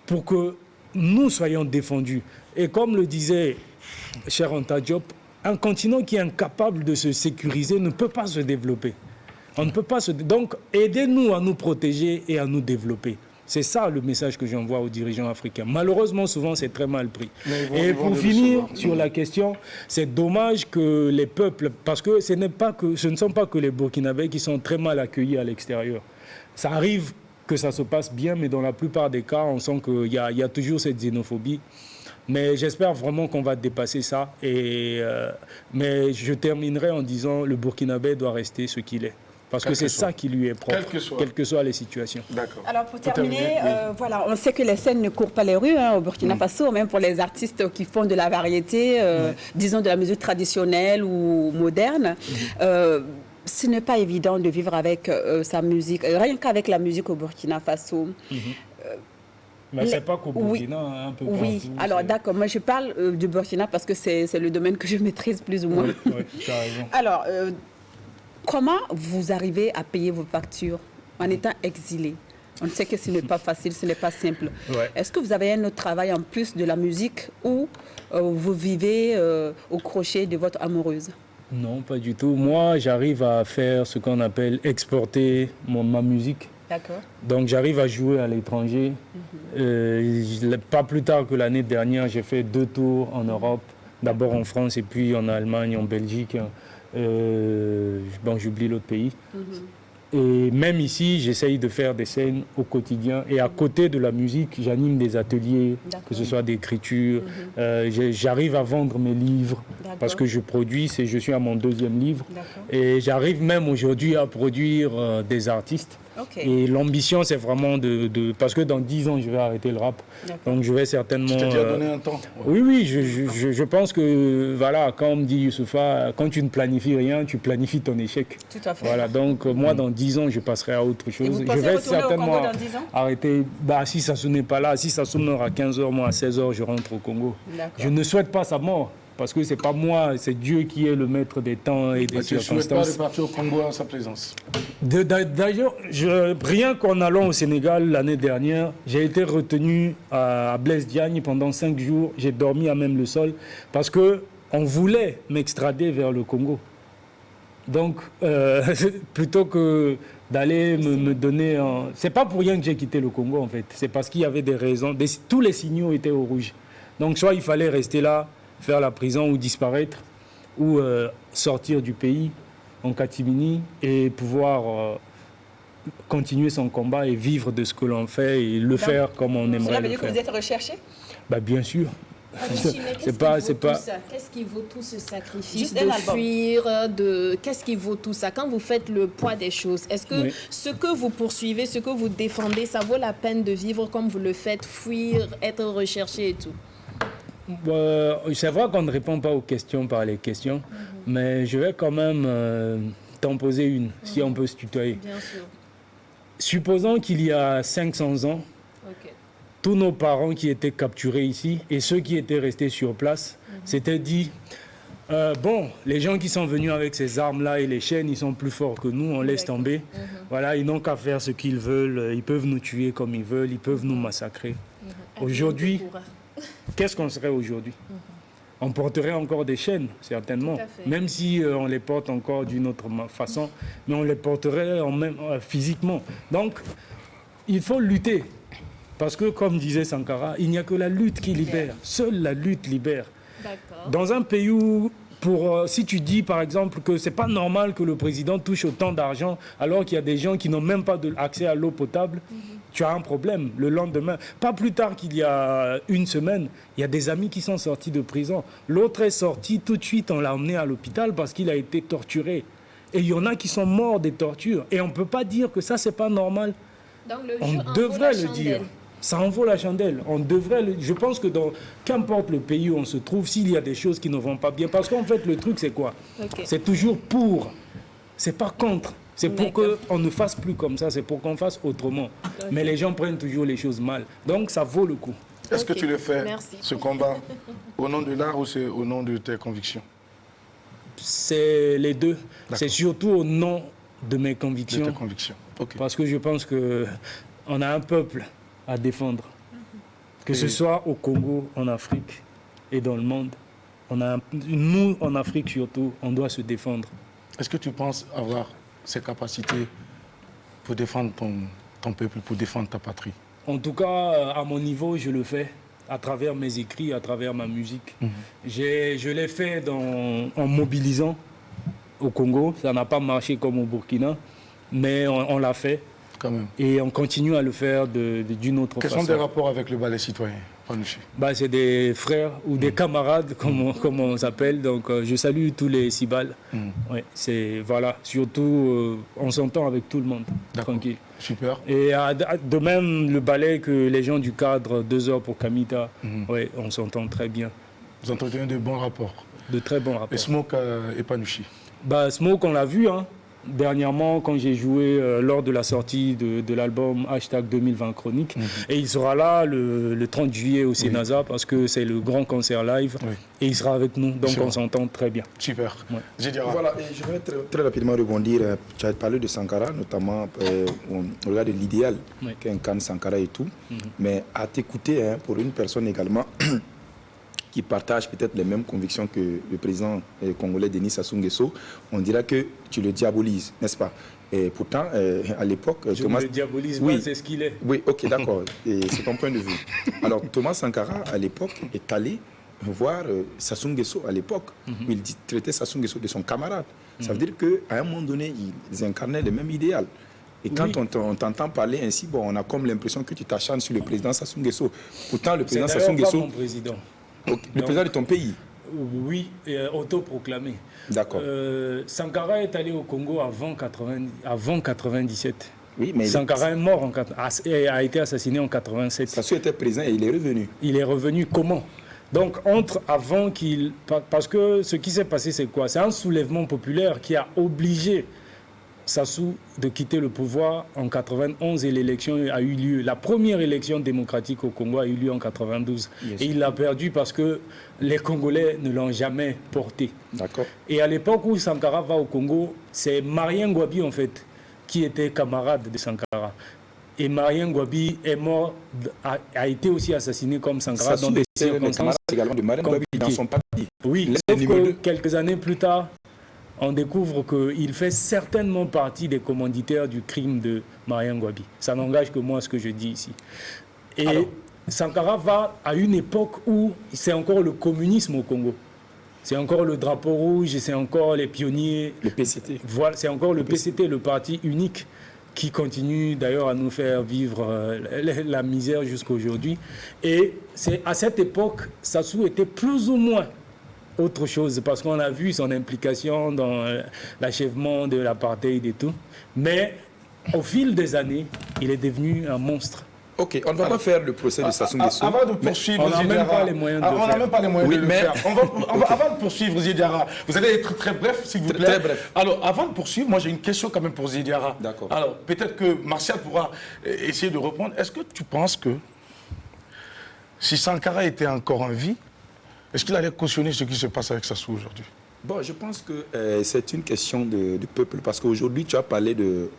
pour que nous soyons défendus. Et comme le disait cher Anta Diop, un continent qui est incapable de se sécuriser ne peut pas se développer. On ne peut pas Donc, aidez-nous à nous protéger et à nous développer. C'est ça le message que j'envoie aux dirigeants africains. Malheureusement, souvent, c'est très mal pris. Et pour finir sur la question, c'est dommage que les peuples, parce que ce ne sont pas que les Burkinabés qui sont très mal accueillis à l'extérieur. Ça arrive que ça se passe bien, mais dans la plupart des cas, on sent qu'il y a toujours cette xénophobie. Mais j'espère vraiment qu'on va dépasser ça. Mais je terminerai en disant le Burkinabé doit rester ce qu'il est. Parce que c'est ça qui lui est propre, quelles que soient les situations. D'accord. Alors pour terminer, voilà, on sait que les scènes ne courent pas les rues au Burkina Faso, même pour les artistes qui font de la variété, disons de la musique traditionnelle ou moderne. Ce n'est pas évident de vivre avec sa musique, rien qu'avec la musique au Burkina Faso. Mais c'est pas qu'au Burkina, un peu partout. Oui, alors d'accord, moi je parle du Burkina parce que c'est le domaine que je maîtrise plus ou moins. Oui, tu as raison. Alors, comment vous arrivez à payer vos factures en étant exilé? On sait que ce n'est pas facile, ce n'est pas simple. Ouais. Est-ce que vous avez un autre travail en plus de la musique ou vous vivez au crochet de votre amoureuse? Non, pas du tout. Moi, j'arrive à faire ce qu'on appelle exporter ma musique. D'accord. Donc, j'arrive à jouer à l'étranger. Pas plus tard que l'année dernière, j'ai fait 2 tours en Europe. D'abord en France et puis en Allemagne, en Belgique. Bon, j'oublie l'autre pays. Et même ici, j'essaye de faire des scènes au quotidien. Et à côté de la musique, j'anime des ateliers, que ce soit d'écriture. J'arrive à vendre mes livres parce que je produis, je suis à mon 2e livre. Et j'arrive même aujourd'hui à produire des artistes. Et l'ambition, c'est vraiment parce que dans 10 ans, je vais arrêter le rap. Donc, je vais certainement... Tu t'es déjà donné un temps? Oui, je pense que, voilà, quand on me dit, Youssoufa, quand tu ne planifies rien, tu planifies ton échec. Tout à fait. Voilà, donc moi, dans 10 ans, je passerai à autre chose. Et vous Je pensez vais retourner certainement au Congo dans 10 ans? arrêter. Si ça n'est pas là, si ça sonnera à 15h, moi, à 16h, je rentre au Congo. Je ne souhaite pas sa mort. Parce que ce n'est pas moi, c'est Dieu qui est le maître des temps et des circonstances. Tu ne souhaites pas de partir au Congo en sa présence? D'ailleurs, rien qu'en allant au Sénégal l'année dernière, j'ai été retenu à Blaise Diagne pendant 5 jours. J'ai dormi à même le sol parce qu'on voulait m'extrader vers le Congo. Donc, plutôt que d'aller me donner... C'est pas pour rien que j'ai quitté le Congo, en fait. C'est parce qu'il y avait des raisons. Tous les signaux étaient au rouge. Donc, soit il fallait rester là, faire la prison ou disparaître, ou sortir du pays en catimini et pouvoir continuer son combat et vivre de ce que l'on fait et le faire comme on aimerait le faire. Cela veut dire que vous êtes recherché? Bien sûr. Qu'est-ce qui vaut tout ce sacrifice de fuir, qu'est-ce qui vaut tout ça? Quand vous faites le poids des choses, est-ce que ce que vous poursuivez, ce que vous défendez, ça vaut la peine de vivre comme vous le faites, fuir, être recherché et tout? C'est vrai qu'on ne répond pas aux questions par les questions, mais je vais quand même t'en poser une, si on peut se tutoyer. Bien sûr. Supposons qu'il y a 500 ans, tous nos parents qui étaient capturés ici et ceux qui étaient restés sur place s'étaient dit les gens qui sont venus avec ces armes-là et les chaînes, ils sont plus forts que nous, on laisse tomber. Voilà, ils n'ont qu'à faire ce qu'ils veulent, ils peuvent nous tuer comme ils veulent, ils peuvent nous massacrer. Aujourd'hui, qu'est-ce qu'on serait aujourd'hui? On porterait encore des chaînes, certainement, même si on les porte encore d'une autre façon, mais on les porterait physiquement. Donc, il faut lutter. Parce que, comme disait Sankara, il n'y a que la lutte qui libère. Seule la lutte libère. Dans un pays où, si tu dis, par exemple, que ce n'est pas normal que le président touche autant d'argent alors qu'il y a des gens qui n'ont même pas accès à l'eau potable, tu as un problème le lendemain. Pas plus tard qu'il y a une semaine, il y a des amis qui sont sortis de prison. L'autre est sorti, tout de suite, on l'a emmené à l'hôpital parce qu'il a été torturé. Et il y en a qui sont morts des tortures. Et on ne peut pas dire que ça, ce n'est pas normal. Donc, on devrait le dire. Ça en vaut la chandelle. On devrait je pense que dans qu'importe le pays où on se trouve, s'il y a des choses qui ne vont pas bien, parce qu'en fait, le truc, c'est quoi? C'est toujours pour. C'est pas contre. C'est pour qu'on ne fasse plus comme ça, c'est pour qu'on fasse autrement. Mais les gens prennent toujours les choses mal. Donc, ça vaut le coup. Est-ce que tu le fais, ce combat, au nom de l'art ou c'est au nom de tes convictions? C'est les deux. C'est surtout au nom de mes convictions. De tes convictions. Parce que je pense qu'on a un peuple à défendre. Que ce soit au Congo, en Afrique et dans le monde. Nous, en Afrique surtout, on doit se défendre. Est-ce que tu penses avoir ces capacités pour défendre ton peuple, pour défendre ta patrie? En tout cas, à mon niveau, je le fais à travers mes écrits, à travers ma musique. Je l'ai fait en mobilisant au Congo. Ça n'a pas marché comme au Burkina, mais on l'a fait. Quand même. Et on continue à le faire d'une autre façon. Quels sont tes rapports avec le ballet citoyen, Panouchi? C'est des frères ou des camarades, comme on s'appelle. Donc, je salue tous les Cibales. Voilà. Surtout, on s'entend avec tout le monde. Tranquille. Super. Et de même, le ballet que les gens du cadre, 2 heures pour Kamita, on s'entend très bien. Vous entretenez de bons rapports? De très bons rapports. Et Smoke et Panouchi? Smoke, on l'a vu, hein. dernièrement quand j'ai joué lors de la sortie de l'album #2020 Chronique. Et il sera là le 30 juillet au Sénasa parce que c'est le grand concert live. Et il sera avec nous, donc on s'entend très bien. Super. Voilà, et je vais très rapidement rebondir. Tu as parlé de Sankara, notamment on regarde l'idéal qu'incarne Sankara et tout. Mais à t'écouter, pour une personne également qui partage peut-être les mêmes convictions que le président congolais Denis Sassou Nguesso, on dira que tu le diabolises, n'est-ce pas? Et pourtant, à l'époque... Je ne le diabolise pas, c'est ce qu'il est. Oui, ok, d'accord. C'est ton point de vue. Alors, Thomas Sankara, à l'époque, est allé voir Sassou Nguesso, à l'époque, où il traitait Sassou Nguesso de son camarade. Ça veut dire qu'à un moment donné, ils incarnaient le même idéal. Et quand on t'entend parler ainsi, bon, on a comme l'impression que tu t'acharnes sur le président Sassou Nguesso. Pourtant, le président Sassou Nguesso... C'est pas mon président. Le président de ton pays? Oui, autoproclamé. D'accord. Sankara est allé au Congo avant 97. Oui, mais Sankara est mort, a été assassiné en 87. Sassou était présent et il est revenu. Il est revenu comment? Donc, parce que ce qui s'est passé, c'est quoi? C'est un soulèvement populaire qui a obligé Sassou de quitter le pouvoir en 91 et l'élection a eu lieu. La première élection démocratique au Congo a eu lieu en 92. Et il l'a perdu parce que les Congolais ne l'ont jamais porté. D'accord. Et à l'époque où Sankara va au Congo, c'est Marien Ngouabi en fait qui était camarade de Sankara. Et Marien Ngouabi est mort, a été aussi assassiné comme Sankara dans des circonstances également de Marien Ngouabi dans son parti. Oui, sauf que quelques années plus tard, on découvre qu'il fait certainement partie des commanditaires du crime de Marien Ngouabi. Ça n'engage que moi ce que je dis ici. Et Sankara va à une époque où c'est encore le communisme au Congo. C'est encore le drapeau rouge, c'est encore les pionniers. Le PCT. Voilà, c'est encore le PCT, le parti unique, qui continue d'ailleurs à nous faire vivre la misère jusqu'à aujourd'hui. Et c'est à cette époque, Sassou était plus ou moins autre chose, parce qu'on a vu son implication dans l'achèvement de l'apartheid et tout. Mais au fil des années, il est devenu un monstre. Ok, on ne va pas faire le procès de Sassou Nguesso. Avant de poursuivre, on n'a même pas les moyens de le faire. On n'a même pas les moyens de le faire. Avant de poursuivre, Zidiara, vous allez être très bref, s'il vous plaît. Très bref. Alors, avant de poursuivre, moi j'ai une question quand même pour Zidiara. D'accord. Alors, peut-être que Martial pourra essayer de répondre. Est-ce que tu penses que si Sankara était encore en vie, est-ce qu'il allait cautionner ce qui se passe avec Sassou aujourd'hui? Bon, je pense que c'est une question de peuple, parce qu'aujourd'hui, tu as parlé de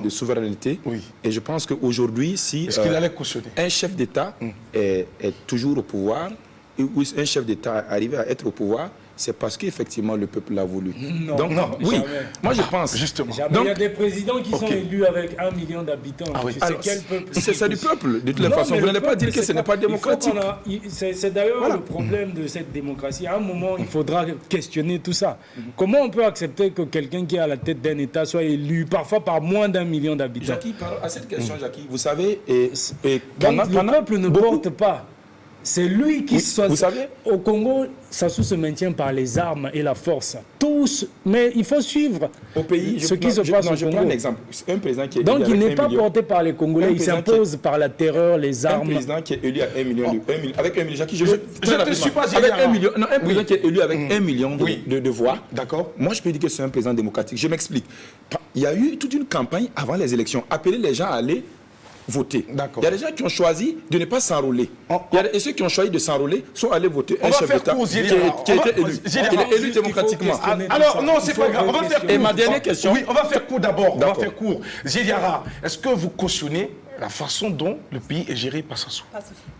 souveraineté. Oui. Et je pense qu'aujourd'hui, si est-ce qu'il allait cautionner un chef d'État est toujours au pouvoir, ou un chef d'État arrive à être au pouvoir, c'est parce qu'effectivement le peuple l'a voulu. Non, donc, non, oui, jamais. moi je pense. Justement. Jamais. Donc, il y a des présidents qui sont élus avec 1 million d'habitants. Ah oui. C'est quel peuple? C'est du peuple, de toute façon. Vous n'allez pas dire que ce n'est pas démocratique. C'est d'ailleurs le problème de cette démocratie. À un moment, il faudra questionner tout ça. Comment on peut accepter que quelqu'un qui est à la tête d'un État soit élu parfois par moins d'1 million d'habitants? Jackie, à cette question, Jackie, vous savez, le peuple ne porte pas. C'est lui qui vous savez, au Congo, Sassou se maintient par les armes et la force. Tous, mais il faut suivre au pays, ce qui se passe au Congo. Je prends un exemple. Un président qui est donc il n'est pas porté par les Congolais, il s'impose par la terreur, les armes. Un président qui est élu à 1 million, avec 1 million, Jackie, je te suis pas avec 1 million, non, un président qui est élu avec 1 million de voix. D'accord. Moi, je peux dire que c'est un président démocratique. Je m'explique. Il y a eu toute une campagne avant les élections, appeler les gens à aller voter. Il y a des gens qui ont choisi de ne pas s'enrôler. Et ceux qui ont choisi de s'enrôler sont allés voter un chef d'État qui a été élu. Il est élu démocratiquement. Alors, non, c'est pas grave. On va faire court. Et ma dernière question. Oui, on va faire court d'abord. On va faire court. Zidiara, est-ce que vous cautionnez la façon dont le pays est géré par Sassou?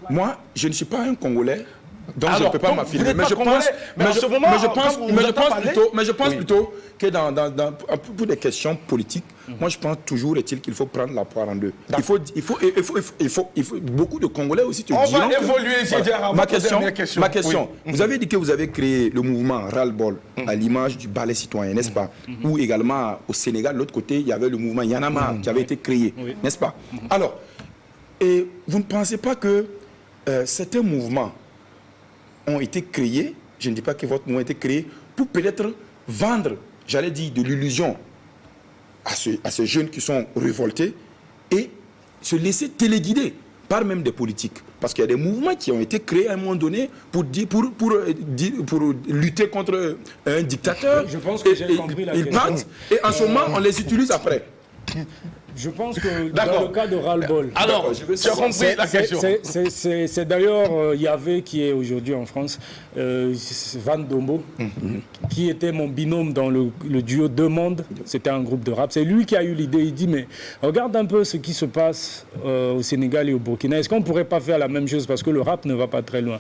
Moi, je ne suis pas un Congolais. Donc je ne peux pas m'affirmer. Mais je pense plutôt que pour des questions politiques, moi je pense toujours qu'il faut prendre la poire en deux. Il faut beaucoup de Congolais aussi te diront. On va évoluer, Zidiara. Ma question. Vous avez dit que vous avez créé le mouvement Ras-le-Bol à l'image du ballet citoyen, n'est-ce pas? Ou également au Sénégal, de l'autre côté, il y avait le mouvement Yanama qui avait été créé, n'est-ce pas? Alors, et vous ne pensez pas que certains mouvements ont été créés, je ne dis pas que votre mouvement a été créé, pour peut-être vendre, j'allais dire, de l'illusion à ces jeunes qui sont révoltés et se laisser téléguider par même des politiques. Parce qu'il y a des mouvements qui ont été créés à un moment donné pour lutter contre un dictateur. Je pense que j'ai compris la question. Ils partent et en ce moment, on les utilise après. Je pense que dans le cas de ras-le-bol... Alors, tu as compris la question. C'est d'ailleurs Yahvé qui est aujourd'hui en France, Van Dombo, qui était mon binôme dans le duo Deux Mondes. C'était un groupe de rap. C'est lui qui a eu l'idée. Il dit, mais regarde un peu ce qui se passe au Sénégal et au Burkina. Est-ce qu'on ne pourrait pas faire la même chose parce que le rap ne va pas très loin?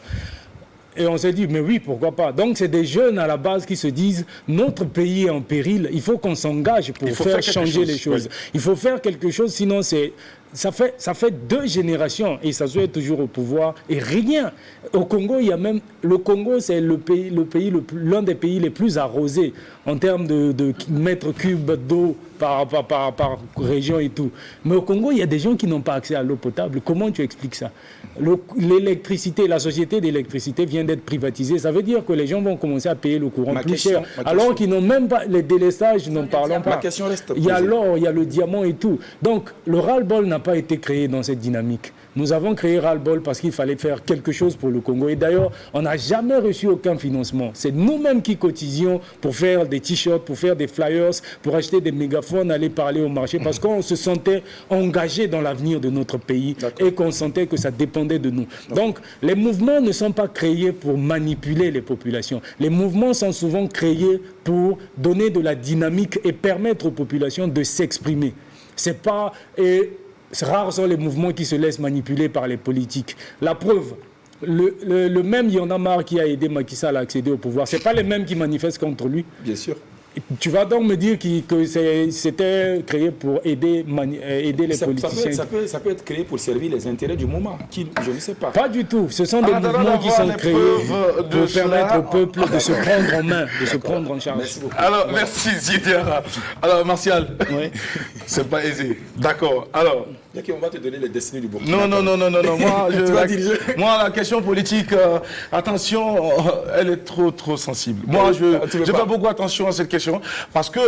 Et on s'est dit, mais oui, pourquoi pas. Donc, c'est des jeunes à la base qui se disent, notre pays est en péril, il faut qu'on s'engage pour faire changer les choses. Oui. Il faut faire quelque chose, sinon ça fait 2 générations et ça doit être toujours au pouvoir et rien. Au Congo, il y a même... Le Congo, c'est l'un des pays les plus arrosés en termes de mètres cubes d'eau par région et tout. Mais au Congo, il y a des gens qui n'ont pas accès à l'eau potable. Comment tu expliques ça? L'électricité, la société d'électricité vient d'être privatisée. Ça veut dire que les gens vont commencer à payer le courant plus cher. Alors qu'ils n'ont même pas les délestages, n'en parlons pas. Il y a l'or, il y a le diamant et tout. Donc, le ras-le-bol n'a pas été créé dans cette dynamique. Nous avons créé ras-le-bol parce qu'il fallait faire quelque chose pour le Congo. Et d'ailleurs, on n'a jamais reçu aucun financement. C'est nous-mêmes qui cotisions pour faire des t-shirts, pour faire des flyers, pour acheter des mégaphones, aller parler au marché, parce qu'on se sentait engagé dans l'avenir de notre pays et qu'on sentait que ça dépendait de nous. Donc, les mouvements ne sont pas créés pour manipuler les populations. Les mouvements sont souvent créés pour donner de la dynamique et permettre aux populations de s'exprimer. C'est pas... rares sont les mouvements qui se laissent manipuler par les politiques. La preuve, le même Y en a marre qui a aidé Macky Sall à accéder au pouvoir, ce n'est pas les mêmes qui manifestent contre lui. Bien sûr. Tu vas donc me dire que c'était créé pour aider les politiciens. Ça peut être créé pour servir les intérêts du moment. Je ne sais pas. Pas du tout. Ce sont des mouvements qui sont créés pour permettre au peuple de se prendre en main, de se prendre en charge. Alors, merci Zidiara. Alors, Martial, oui. C'est pas aisé. D'accord. Alors... on va te donner les destinées du Burkina. Non. Moi, la question politique, attention, elle est trop sensible. Moi, je fais beaucoup attention à cette question parce que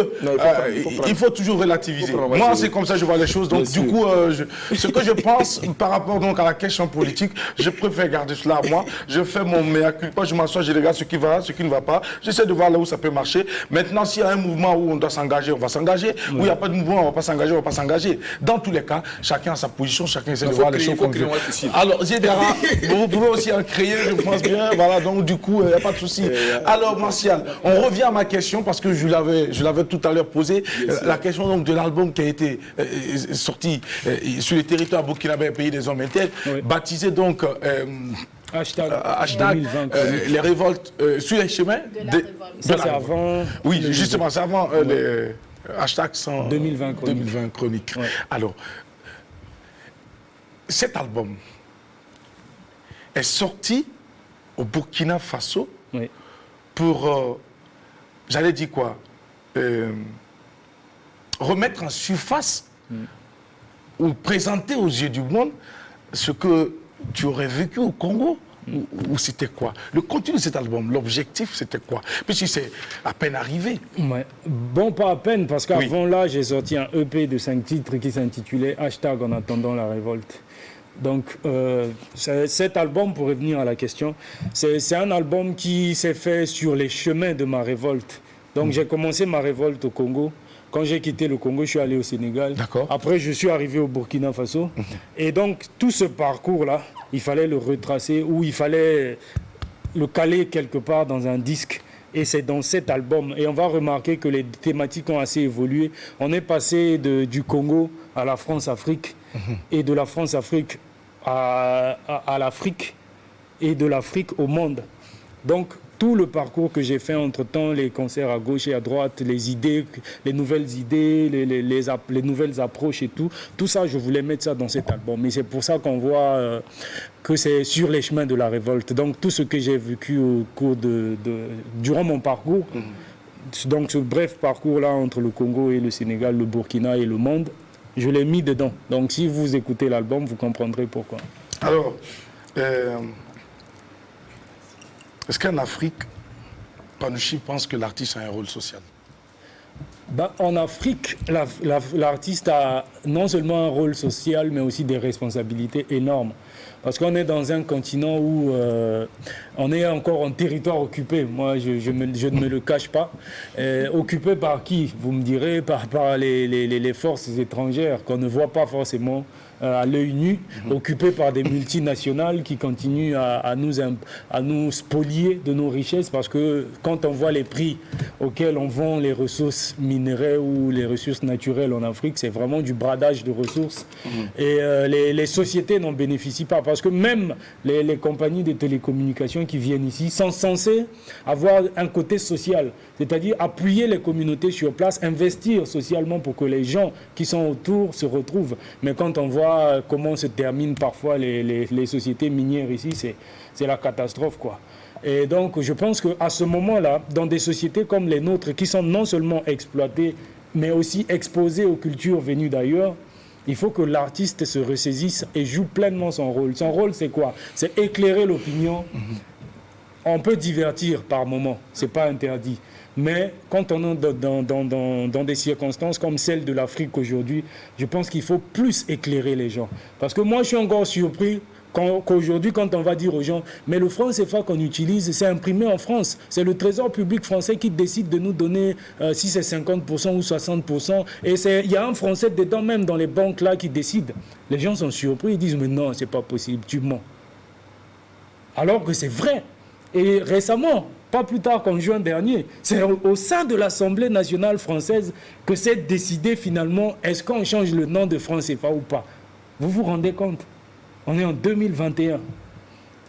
il faut toujours relativiser. Moi, c'est comme ça que je vois les choses. Donc, du coup, ce que je pense par rapport donc à la question politique, je préfère garder cela à moi. Je fais mon mea culpa, je m'assois, je regarde ce qui va, ce qui ne va pas. J'essaie de voir là où ça peut marcher. Maintenant, s'il y a un mouvement où on doit s'engager, on va s'engager. Où il n'y a pas de mouvement, on ne va pas s'engager, on ne va pas s'engager. Dans tous les cas, chacun a sa position, chacun essaie de voir les choses comme il veut. Alors, Zedara, vous pouvez aussi en créer, je pense bien. Voilà, donc du coup, il n'y a pas de souci. Alors, Martial, on revient à ma question parce que je l'avais tout à l'heure posé. La question donc de l'album qui a été sorti sur les territoires burkinabé, pays des hommes intègres, baptisé donc hashtag les révoltes sur les chemins de la révolte. Oui, justement, c'est avant les hashtags 2020 chroniques. Ouais. Alors, cet album est sorti au Burkina Faso pour, j'allais dire quoi, remettre en surface ou présenter aux yeux du monde ce que tu aurais vécu au Congo. Ou c'était quoi? Le contenu de cet album, l'objectif, c'était quoi? Puisque c'est à peine arrivé. Ouais. Bon, pas à peine, parce qu'avant là, j'ai sorti un EP de 5 titres qui s'intitulait Hashtag en attendant la révolte. Donc, cet album, pour revenir à la question, c'est un album qui s'est fait sur les chemins de ma révolte. Donc, j'ai commencé ma révolte au Congo. Quand j'ai quitté le Congo, je suis allé au Sénégal. Après, je suis arrivé au Burkina Faso. Et donc, tout ce parcours-là, il fallait le retracer ou il fallait le caler quelque part dans un disque. Et c'est dans cet album. Et on va remarquer que les thématiques ont assez évolué. On est passé du Congo à la France-Afrique et de la France-Afrique à l'Afrique et de l'Afrique au monde. Donc, tout le parcours que j'ai fait entre-temps, les concerts à gauche et à droite, les idées, les nouvelles idées, les nouvelles approches et tout ça, je voulais mettre ça dans cet album. Et c'est pour ça qu'on voit que c'est sur les chemins de la révolte. Donc tout ce que j'ai vécu au cours durant mon parcours, donc ce bref parcours-là entre le Congo et le Sénégal, le Burkina et le monde, je l'ai mis dedans. Donc si vous écoutez l'album, vous comprendrez pourquoi. Alors, est-ce qu'en Afrique, Panouchi pense que l'artiste a un rôle social? En Afrique, l'artiste a non seulement un rôle social, mais aussi des responsabilités énormes. Parce qu'on est dans un continent où on est encore en territoire occupé. Moi, je ne me le cache pas. Occupé par qui? Vous me direz, par les forces étrangères qu'on ne voit pas forcément à l'œil nu, occupés par des multinationales qui continuent à nous spolier de nos richesses, parce que quand on voit les prix auxquels on vend les ressources minérales ou les ressources naturelles en Afrique, c'est vraiment du bradage de ressources. Et les sociétés n'en bénéficient pas, parce que même les compagnies de télécommunications qui viennent ici sont censées avoir un côté social, c'est-à-dire appuyer les communautés sur place, investir socialement pour que les gens qui sont autour se retrouvent. Mais quand on voit comment se terminent parfois les sociétés minières ici, c'est la catastrophe, quoi. Et donc, je pense qu'à ce moment-là, dans des sociétés comme les nôtres, qui sont non seulement exploitées, mais aussi exposées aux cultures venues d'ailleurs, il faut que l'artiste se ressaisisse et joue pleinement son rôle. Son rôle, c'est quoi? C'est éclairer l'opinion. On peut divertir par moment, c'est pas interdit. Mais quand on est dans des circonstances comme celle de l'Afrique aujourd'hui, je pense qu'il faut plus éclairer les gens. Parce que moi, je suis encore surpris qu'aujourd'hui, quand on va dire aux gens, mais le franc CFA qu'on utilise, c'est imprimé en France. C'est le Trésor public français qui décide de nous donner si c'est 50% ou 60%. Et il y a un Français dedans, même dans les banques là, qui décide. Les gens sont surpris, ils disent, mais non, c'est pas possible, tu mens. Alors que c'est vrai. Et récemment, pas plus tard qu'en juin dernier, c'est au sein de l'Assemblée nationale française que c'est décidé finalement, est-ce qu'on change le nom de franc CFA ou pas? Vous vous rendez compte? On est en 2021.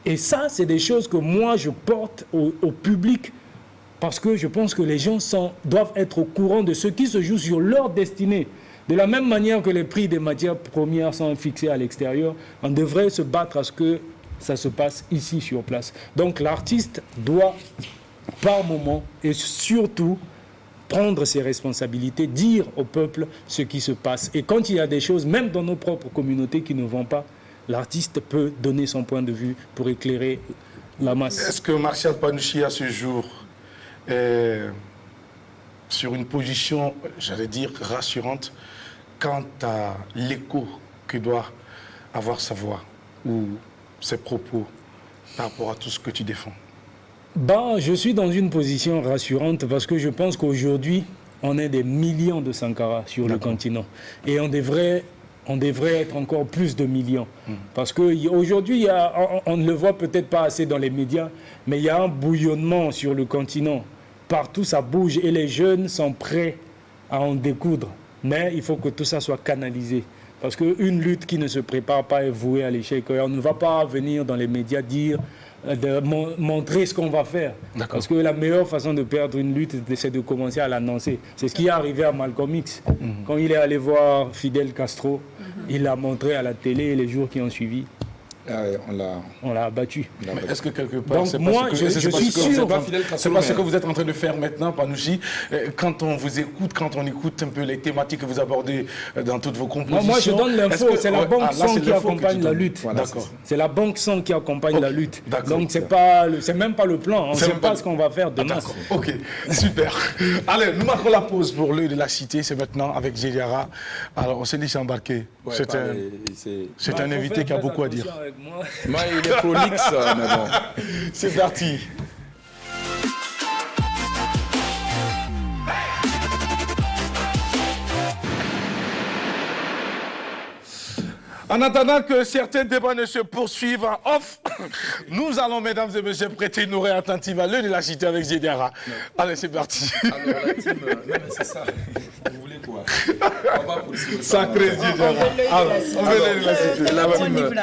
Et ça, c'est des choses que moi, je porte au public, parce que je pense que les gens doivent être au courant de ce qui se joue sur leur destinée. De la même manière que les prix des matières premières sont fixés à l'extérieur, on devrait se battre à ce que ça se passe ici sur place. Donc l'artiste doit, par moment, et surtout, prendre ses responsabilités, dire au peuple ce qui se passe. Et quand il y a des choses, même dans nos propres communautés, qui ne vont pas, l'artiste peut donner son point de vue pour éclairer la masse. Est-ce que Martial Panouchi, à ce jour, est sur une position, j'allais dire, rassurante quant à l'écho que doit avoir sa voix ou ses propos par rapport à tout ce que tu défends? Je suis dans une position rassurante parce que je pense qu'aujourd'hui, on est des millions de Sankara sur le continent. Et on devrait être encore plus de millions. Parce qu'aujourd'hui, on ne le voit peut-être pas assez dans les médias, mais il y a un bouillonnement sur le continent. Partout, ça bouge et les jeunes sont prêts à en découdre. Mais il faut que tout ça soit canalisé. Parce qu'une lutte qui ne se prépare pas est vouée à l'échec. On ne va pas venir dans les médias montrer ce qu'on va faire. Parce que la meilleure façon de perdre une lutte, c'est de commencer à l'annoncer. C'est ce qui est arrivé à Malcolm X. Quand il est allé voir Fidel Castro, il l'a montré à la télé les jours qui ont suivi. On l'a abattu. Est-ce que quelque part, donc moi, je suis sûr, c'est pas ce que vous êtes en train de faire maintenant, Panouchi, quand on vous écoute, quand on écoute un peu les thématiques que vous abordez dans toutes vos compositions. Moi, je donne l'info, c'est la Banque Sang qui accompagne la lutte. Voilà, c'est la Banque Sang qui accompagne la lutte. Donc c'est même pas le plan, on ne sait pas ce qu'on va faire demain. Ok, super. Allez, nous marquons la pause pour l'œil de la cité, c'est maintenant avec Gédiara. Alors, on s'est dit s'embarquer. C'est un invité qui a beaucoup à dire. Moi, il est prolixe, mais bon. C'est parti. En attendant que certains débats ne se poursuivent en off, nous allons, mesdames et messieurs, prêter une oreille attentive à l'œil de la cité avec Gédiara. Allez, c'est parti. Alors, la team, non, mais c'est ça. Vous voulez quoi? On va poursuivre. Sacré Gédiara. On veut l'œil de la cité. La team.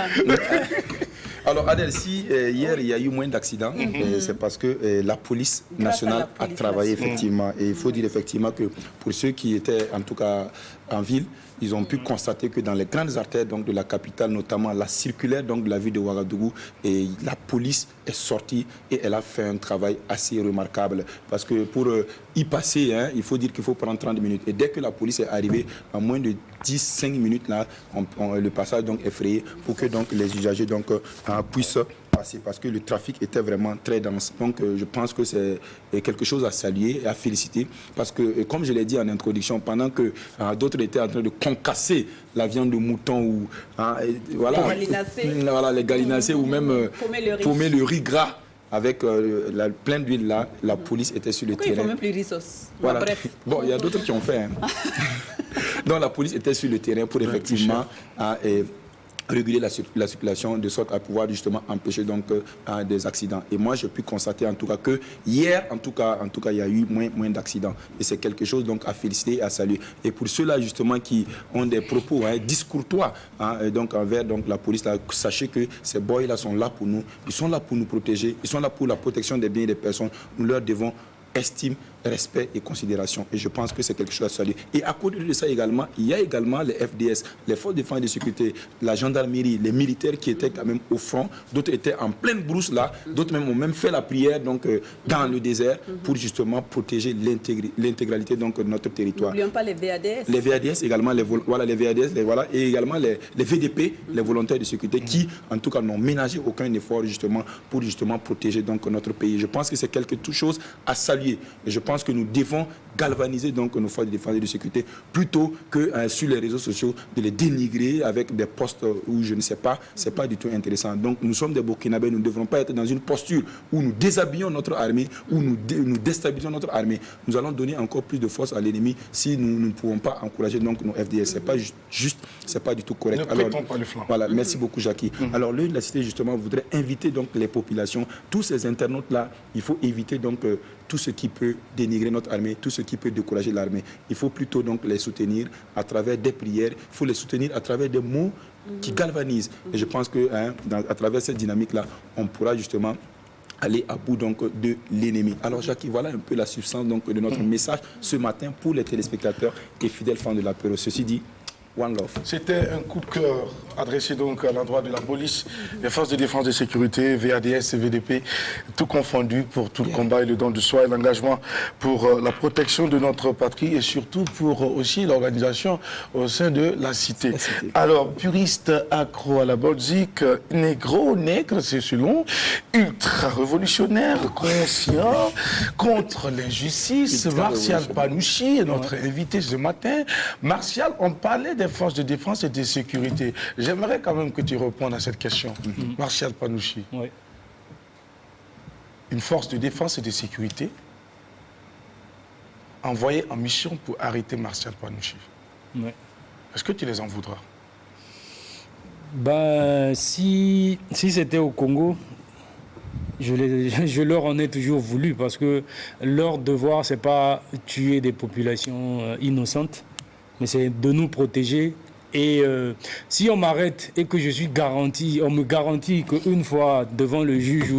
Alors Adèle, si hier il y a eu moins d'accidents, c'est parce que la police nationale a travaillé effectivement. Et il faut dire effectivement que pour ceux qui étaient en tout cas en ville, ils ont pu constater que dans les grandes artères donc, de la capitale, notamment la circulaire donc, de la ville de Ouagadougou, et la police est sortie et elle a fait un travail assez remarquable. Parce que pour y passer, il faut dire qu'il faut prendre 30 minutes. Et dès que la police est arrivée, en moins de 10-5 minutes, là, le passage donc, est frayé pour que donc, les usagers donc, puisse passer parce que le trafic était vraiment très dense. Donc je pense que c'est quelque chose à saluer et à féliciter parce que comme je l'ai dit en introduction, pendant que d'autres étaient en train de concasser la viande de mouton ou les gallinacés ou même paumer le riz gras avec plein d'huile là, la police était sur le terrain. Il faut même plus riz sauce. Voilà. Bref. Bon, il y a d'autres qui ont fait. Donc la police était sur le terrain pour effectivement réguler la circulation de sorte à pouvoir justement empêcher donc des accidents. Et moi, j'ai pu constater en tout cas que hier, en tout cas, il y a eu moins d'accidents. Et c'est quelque chose donc à féliciter et à saluer. Et pour ceux-là justement qui ont des propos discourtois donc envers donc la police, là, sachez que ces boys-là sont là pour nous. Ils sont là pour nous protéger. Ils sont là pour la protection des biens et des personnes. Nous leur devons estime, respect et considération. Et je pense que c'est quelque chose à saluer. Et à côté de ça également, il y a également les FDS, les forces de défense et de sécurité, la gendarmerie, les militaires qui étaient quand même au front. D'autres étaient en pleine brousse là. D'autres même ont même fait la prière donc, dans le désert pour justement protéger l'intégralité donc, de notre territoire. N'oublions pas les VADS. Les VADS également, les VADS, et également les VDP, les volontaires de sécurité qui, en tout cas, n'ont ménagé aucun effort justement pour justement protéger donc, notre pays. Je pense que c'est quelque chose à saluer. Et je pense que nous devons galvaniser donc nos forces de défense et de sécurité plutôt que sur les réseaux sociaux de les dénigrer avec des posts où je ne sais pas, c'est pas du tout intéressant. Donc nous sommes des Burkinabés, nous ne devrons pas être dans une posture où nous déshabillons notre armée, où nous déstabilisons notre armée. Nous allons donner encore plus de force à l'ennemi si nous ne pouvons pas encourager donc nos FDS. C'est pas juste, c'est pas du tout correct. Ne prêtons pas le flanc. Voilà, merci beaucoup Jackie. Alors le de la cité justement voudrait inviter donc les populations, tous ces internautes là, il faut éviter donc tout ce qui peut dénigrer notre armée, tout ce qui peut décourager l'armée. Il faut plutôt donc les soutenir à travers des prières, il faut les soutenir à travers des mots qui galvanisent. Et je pense que à travers cette dynamique-là, on pourra justement aller à bout donc de l'ennemi. Alors Jackie, voilà un peu la substance donc de notre message ce matin pour les téléspectateurs et fidèles fans de l'apéro. Ceci dit, One Love. C'était un coup de cœur adressé donc à l'endroit de la police, les forces de défense et de sécurité, VADS et VDP, tout confondu pour tout le combat et le don de soi et l'engagement pour la protection de notre patrie et surtout pour aussi l'organisation au sein de la cité. Alors, puriste accro à la musique, négro, c'est selon, ultra-révolutionnaire, conscient, contre l'injustice, Martial Panouchi est notre invité ce matin. Martial, on parlait des forces de défense et de sécurité. J'aimerais quand même que tu répondes à cette question. Martial Panouchi. Oui. Une force de défense et de sécurité envoyée en mission pour arrêter Martial Panouchi. Oui. Est-ce que tu les en voudras? Ben, si c'était au Congo, je leur en ai toujours voulu parce que leur devoir, c'est pas tuer des populations innocentes, mais c'est de nous protéger. Et si on m'arrête et que je suis garanti, on me garantit qu'une fois devant le juge,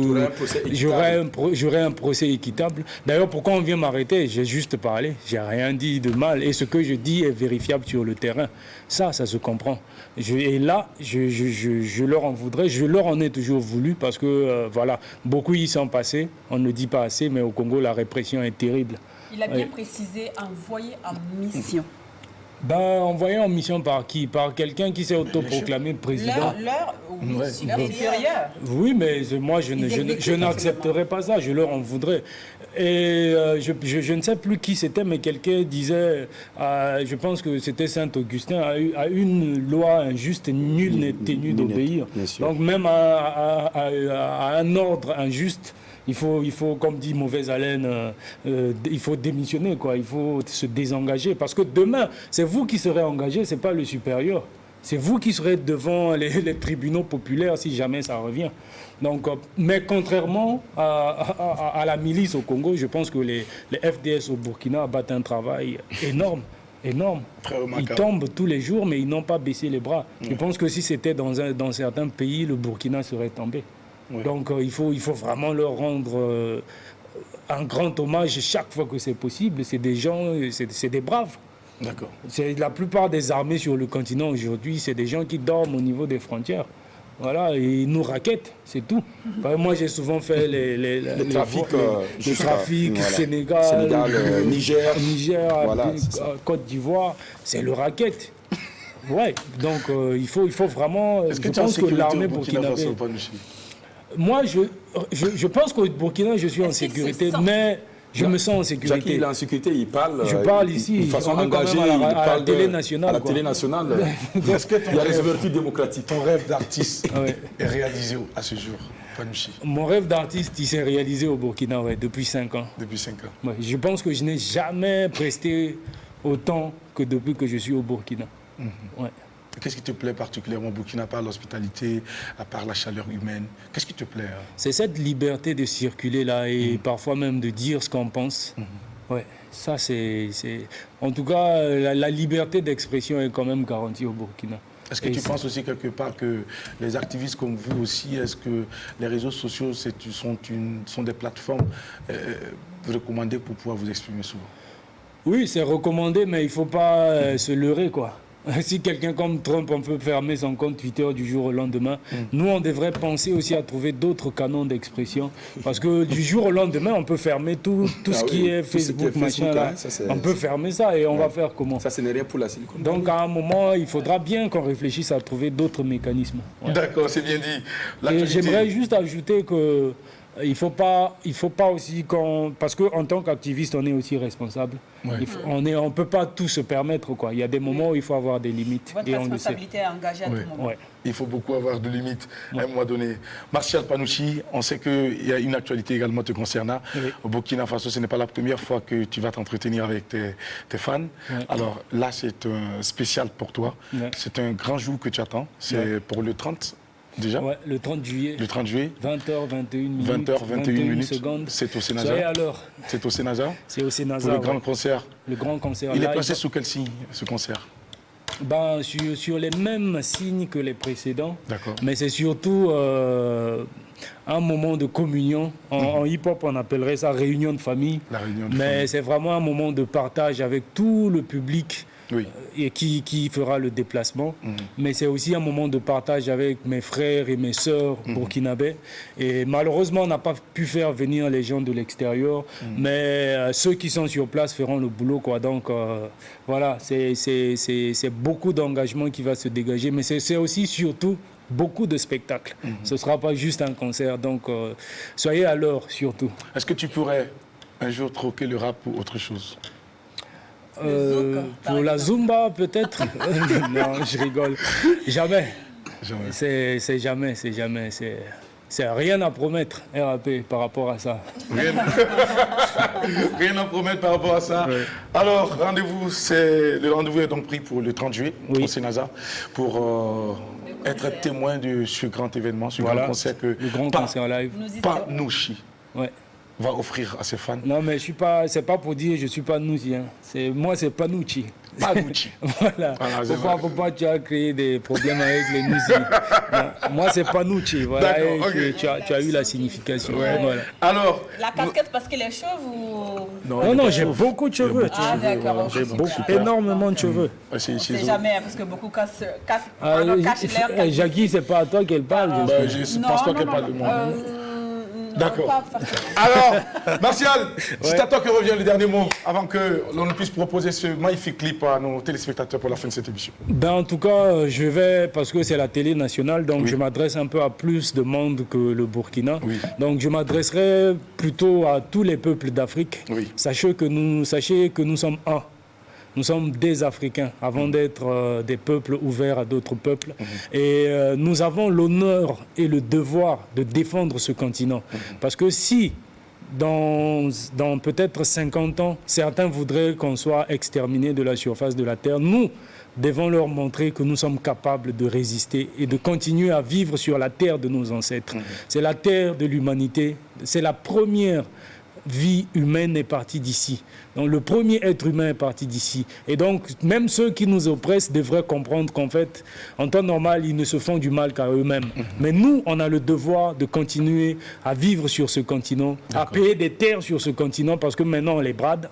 j'aurai un procès équitable. D'ailleurs, pourquoi on vient m'arrêter? J'ai juste parlé, j'ai rien dit de mal. Et ce que je dis est vérifiable sur le terrain. Ça se comprend. Et là, je leur en voudrais, je leur en ai toujours voulu parce que, voilà, beaucoup y sont passés. On ne dit pas assez, mais au Congo, la répression est terrible. Il a bien précisé, envoyé en mission. Ben, envoyé en mission par qui? Par quelqu'un qui s'est autoproclamé président. Leur supérieur. Oui, mais moi, je n'accepterai pas ça. Je leur en voudrais. Et je ne sais plus qui c'était, mais quelqu'un disait, je pense que c'était Saint-Augustin, a une loi injuste et nul n'est tenu d'obéir. Donc même à un ordre injuste, il faut, comme dit mauvaise haleine, il faut démissionner, quoi. Il faut se désengager. Parce que demain, c'est vous qui serez engagé, ce n'est pas le supérieur. C'est vous qui serez devant les tribunaux populaires si jamais ça revient. Donc, mais contrairement à la milice au Congo, je pense que les FDS au Burkina battent un travail énorme. Ils tombent tous les jours, mais ils n'ont pas baissé les bras. Je pense que si c'était dans certains pays, le Burkina serait tombé. Oui. Donc il faut vraiment leur rendre un grand hommage chaque fois que c'est possible. C'est des gens, c'est des braves. D'accord. La plupart des armées sur le continent aujourd'hui, c'est des gens qui dorment au niveau des frontières. Voilà, et ils nous raquettent, c'est tout. Moi, j'ai souvent fait le trafic Sénégal, Niger, voilà, Côte d'Ivoire, c'est le racket. Ouais, donc il faut vraiment... Est-ce que je tu es en pense que sécurité l'armée au Burkina burkinabé... Faso, Panouchi? Moi, je pense qu'au Burkina, je suis en sécurité, mais je me sens en sécurité. Jackie, il est en sécurité, il parle. Je parle ici, de façon on est quand engagée, même il à la parle télé nationale. À la quoi. télé nationale. Est-ce que Il y a les ouvertures démocratiques. ton rêve d'artiste Ouais. est réalisé à ce jour, Panouchi, Mon rêve d'artiste, il s'est réalisé au Burkina depuis 5 ans. depuis 5 ans? Ouais, je pense que je n'ai jamais presté autant que depuis que je suis au Burkina. Ouais. Qu'est-ce qui te plaît particulièrement au Burkina, à part l'hospitalité, à part la chaleur humaine? Qu'est-ce qui te plaît? C'est cette liberté de circuler là et parfois même de dire ce qu'on pense. Ouais, ça c'est... En tout cas, la liberté d'expression est quand même garantie au Burkina. Est-ce que tu penses aussi quelque part que les activistes comme vous aussi, est-ce que les réseaux sociaux sont des plateformes recommandées pour pouvoir vous exprimer souvent? Oui, c'est recommandé, mais il ne faut pas se leurrer, quoi. Si quelqu'un comme Trump, on peut fermer son compte Twitter du jour au lendemain, nous, on devrait penser aussi à trouver d'autres canons d'expression. Parce que du jour au lendemain, on peut fermer tout ce qui est Facebook, machin, là. On peut fermer ça et on va faire comment? Ça, ce n'est rien pour la Silicon Valley. Donc, à un moment, il faudra bien qu'on réfléchisse à trouver d'autres mécanismes. Ouais. D'accord, c'est bien dit. Et L'actualité- j'aimerais juste ajouter que il faut pas aussi parce qu'en tant qu'activiste, on est aussi responsable. Ouais. On peut pas tout se permettre, quoi. Il y a des moments où il faut avoir des limites. Votre et on le sait. responsabilité est engagée à Ouais. tout moment. Ouais. Il faut beaucoup avoir de limites à un moment donné. Martial Panouchi, on sait qu'il y a une actualité également te concernant. Oui. Au Burkina Faso, ce n'est pas la première fois que tu vas t'entretenir avec tes fans. Ouais. Alors là, c'est un spécial pour toi. Ouais. C'est un grand jour que tu attends. C'est Ouais. pour le 30 déjà. Ouais, le 30 juillet, Le 30 juillet, 20h, 21 minutes, 20h, 21 minutes. secondes. C'est au Soyez Sénaza. à l'heure. C'est au Sénaza. C'est au Sénasa. Pour le grand ouais. concert. Le grand concert. Il est Là, placé sous quel signe, ce concert? Ben, sur les mêmes signes que les précédents. D'accord. Mais c'est surtout un moment de communion. En hip-hop, on appellerait ça réunion de famille. La réunion de Mais famille. c'est vraiment un moment de partage avec tout le public Oui. et qui fera le déplacement. Mais c'est aussi un moment de partage avec mes frères et mes sœurs burkinabés. Et malheureusement, on n'a pas pu faire venir les gens de l'extérieur. Mais ceux qui sont sur place feront le boulot, quoi. Donc voilà, c'est beaucoup d'engagement qui va se dégager. Mais c'est aussi surtout beaucoup de spectacles. Ce ne sera pas juste un concert. Donc soyez à l'heure surtout. Est-ce que tu pourrais un jour troquer le rap pour autre chose? Pour la Zumba, peut-être. Non, je rigole. Jamais. Jamais. C'est jamais. C'est rien à promettre, RAP, par rapport à ça. Rien, rien à promettre par rapport à ça. Ouais. Alors, le rendez-vous est donc pris pour le 30 juillet Oui. au Sénaza pour être témoin de ce grand événement, ce Voilà, grand concert que le grand concert live. Nous y Panouchi Ouais. va offrir à ses fans. Non, mais c'est pas pour dire je suis pas Nouzi. Hein. Moi, c'est Panouchi. Panouchi. Voilà. Voilà, c'est Faut pas tu as créé des problèmes avec les Nouzi. Non, moi, c'est Panouchi. Voilà. D'accord, Et ok. tu as eu la signification. Voilà. Alors, La casquette parce qu'il est chauve ou... Non, j'ai beaucoup de cheveux. Ah, d'accord. J'ai énormément de cheveux. c'est On chez sait eux. jamais, parce que beaucoup cachent Ah, l'air. Jackie, c'est pas à toi qu'elle parle. Bah, je ne pense pas qu'elle parle de moi. D'accord. Alors, Martial, c'est à toi que revient le dernier mot avant que l'on puisse proposer ce magnifique clip à nos téléspectateurs pour la fin de cette émission. Ben, en tout cas, je vais, parce que c'est la télé nationale, donc je m'adresse un peu à plus de monde que le Burkina. Oui. Donc je m'adresserai plutôt à tous les peuples d'Afrique. Oui. Sachez que nous sommes un. Nous sommes des Africains avant d'être des peuples ouverts à d'autres peuples. Et nous avons l'honneur et le devoir de défendre ce continent. Parce que si, dans peut-être 50 ans, certains voudraient qu'on soit exterminés de la surface de la Terre, nous devons leur montrer que nous sommes capables de résister et de continuer à vivre sur la terre de nos ancêtres. C'est la terre de l'humanité. C'est la première vie humaine est partie d'ici. Donc le premier être humain est parti d'ici. Et donc même ceux qui nous oppressent devraient comprendre qu'en fait, en temps normal, ils ne se font du mal qu'à eux-mêmes. Mais nous, on a le devoir de continuer à vivre sur ce continent, à payer des terres sur ce continent parce que maintenant on les brade.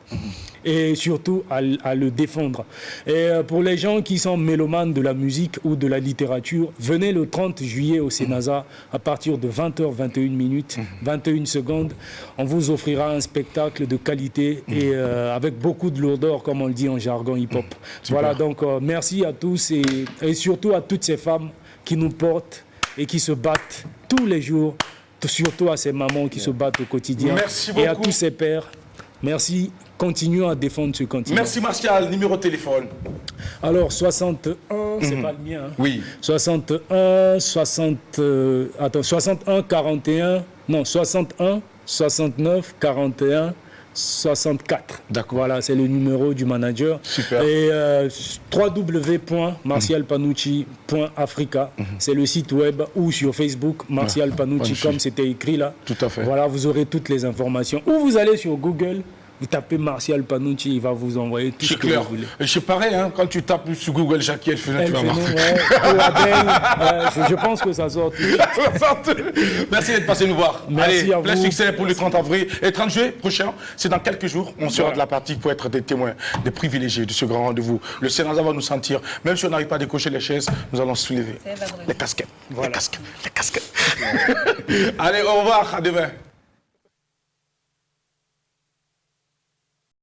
Et surtout à le défendre. Et pour les gens qui sont mélomanes de la musique ou de la littérature, venez le 30 juillet au Sénaza à partir de 20h, 21 minutes, 21 secondes. On vous offrira un spectacle de qualité et avec beaucoup de lourdeur, comme on le dit en jargon hip-hop. Voilà, donc merci à tous et surtout à toutes ces femmes qui nous portent et qui se battent tous les jours, surtout à ces mamans qui se battent au quotidien. Merci beaucoup. Et à tous ces pères. Merci. Continuons à défendre ce continent. Merci Martial. Numéro de téléphone. Alors, 61, c'est pas le mien. Hein. Oui. 61, 41, non, 61, 69, 41, 64. D'accord. Voilà, c'est le numéro du manager. Super. Et www.martialpanucci.africa, c'est le site web, ou sur Facebook, Martial Panucci, comme c'était écrit là. Tout à fait. Voilà, vous aurez toutes les informations. Ou vous allez sur Google, vous tapez Martial Panucci, il va vous envoyer tout ce que vous voulez. C'est pareil, hein, quand tu tapes sur Google Jackie Elfeno, tu vas voir. Je pense que ça sort tout. Merci d'être passé nous voir. Merci Allez, à plein vous. succès pour le 30 avril. Et 30 juillet prochain, c'est dans quelques jours. On sera de la partie pour être des témoins, des privilégiés de ce grand rendez-vous. Le Sénat va nous sentir, même si on n'arrive pas à décocher les chaises, nous allons soulever les casquettes. Voilà. Les casquettes. Allez, au revoir, à demain.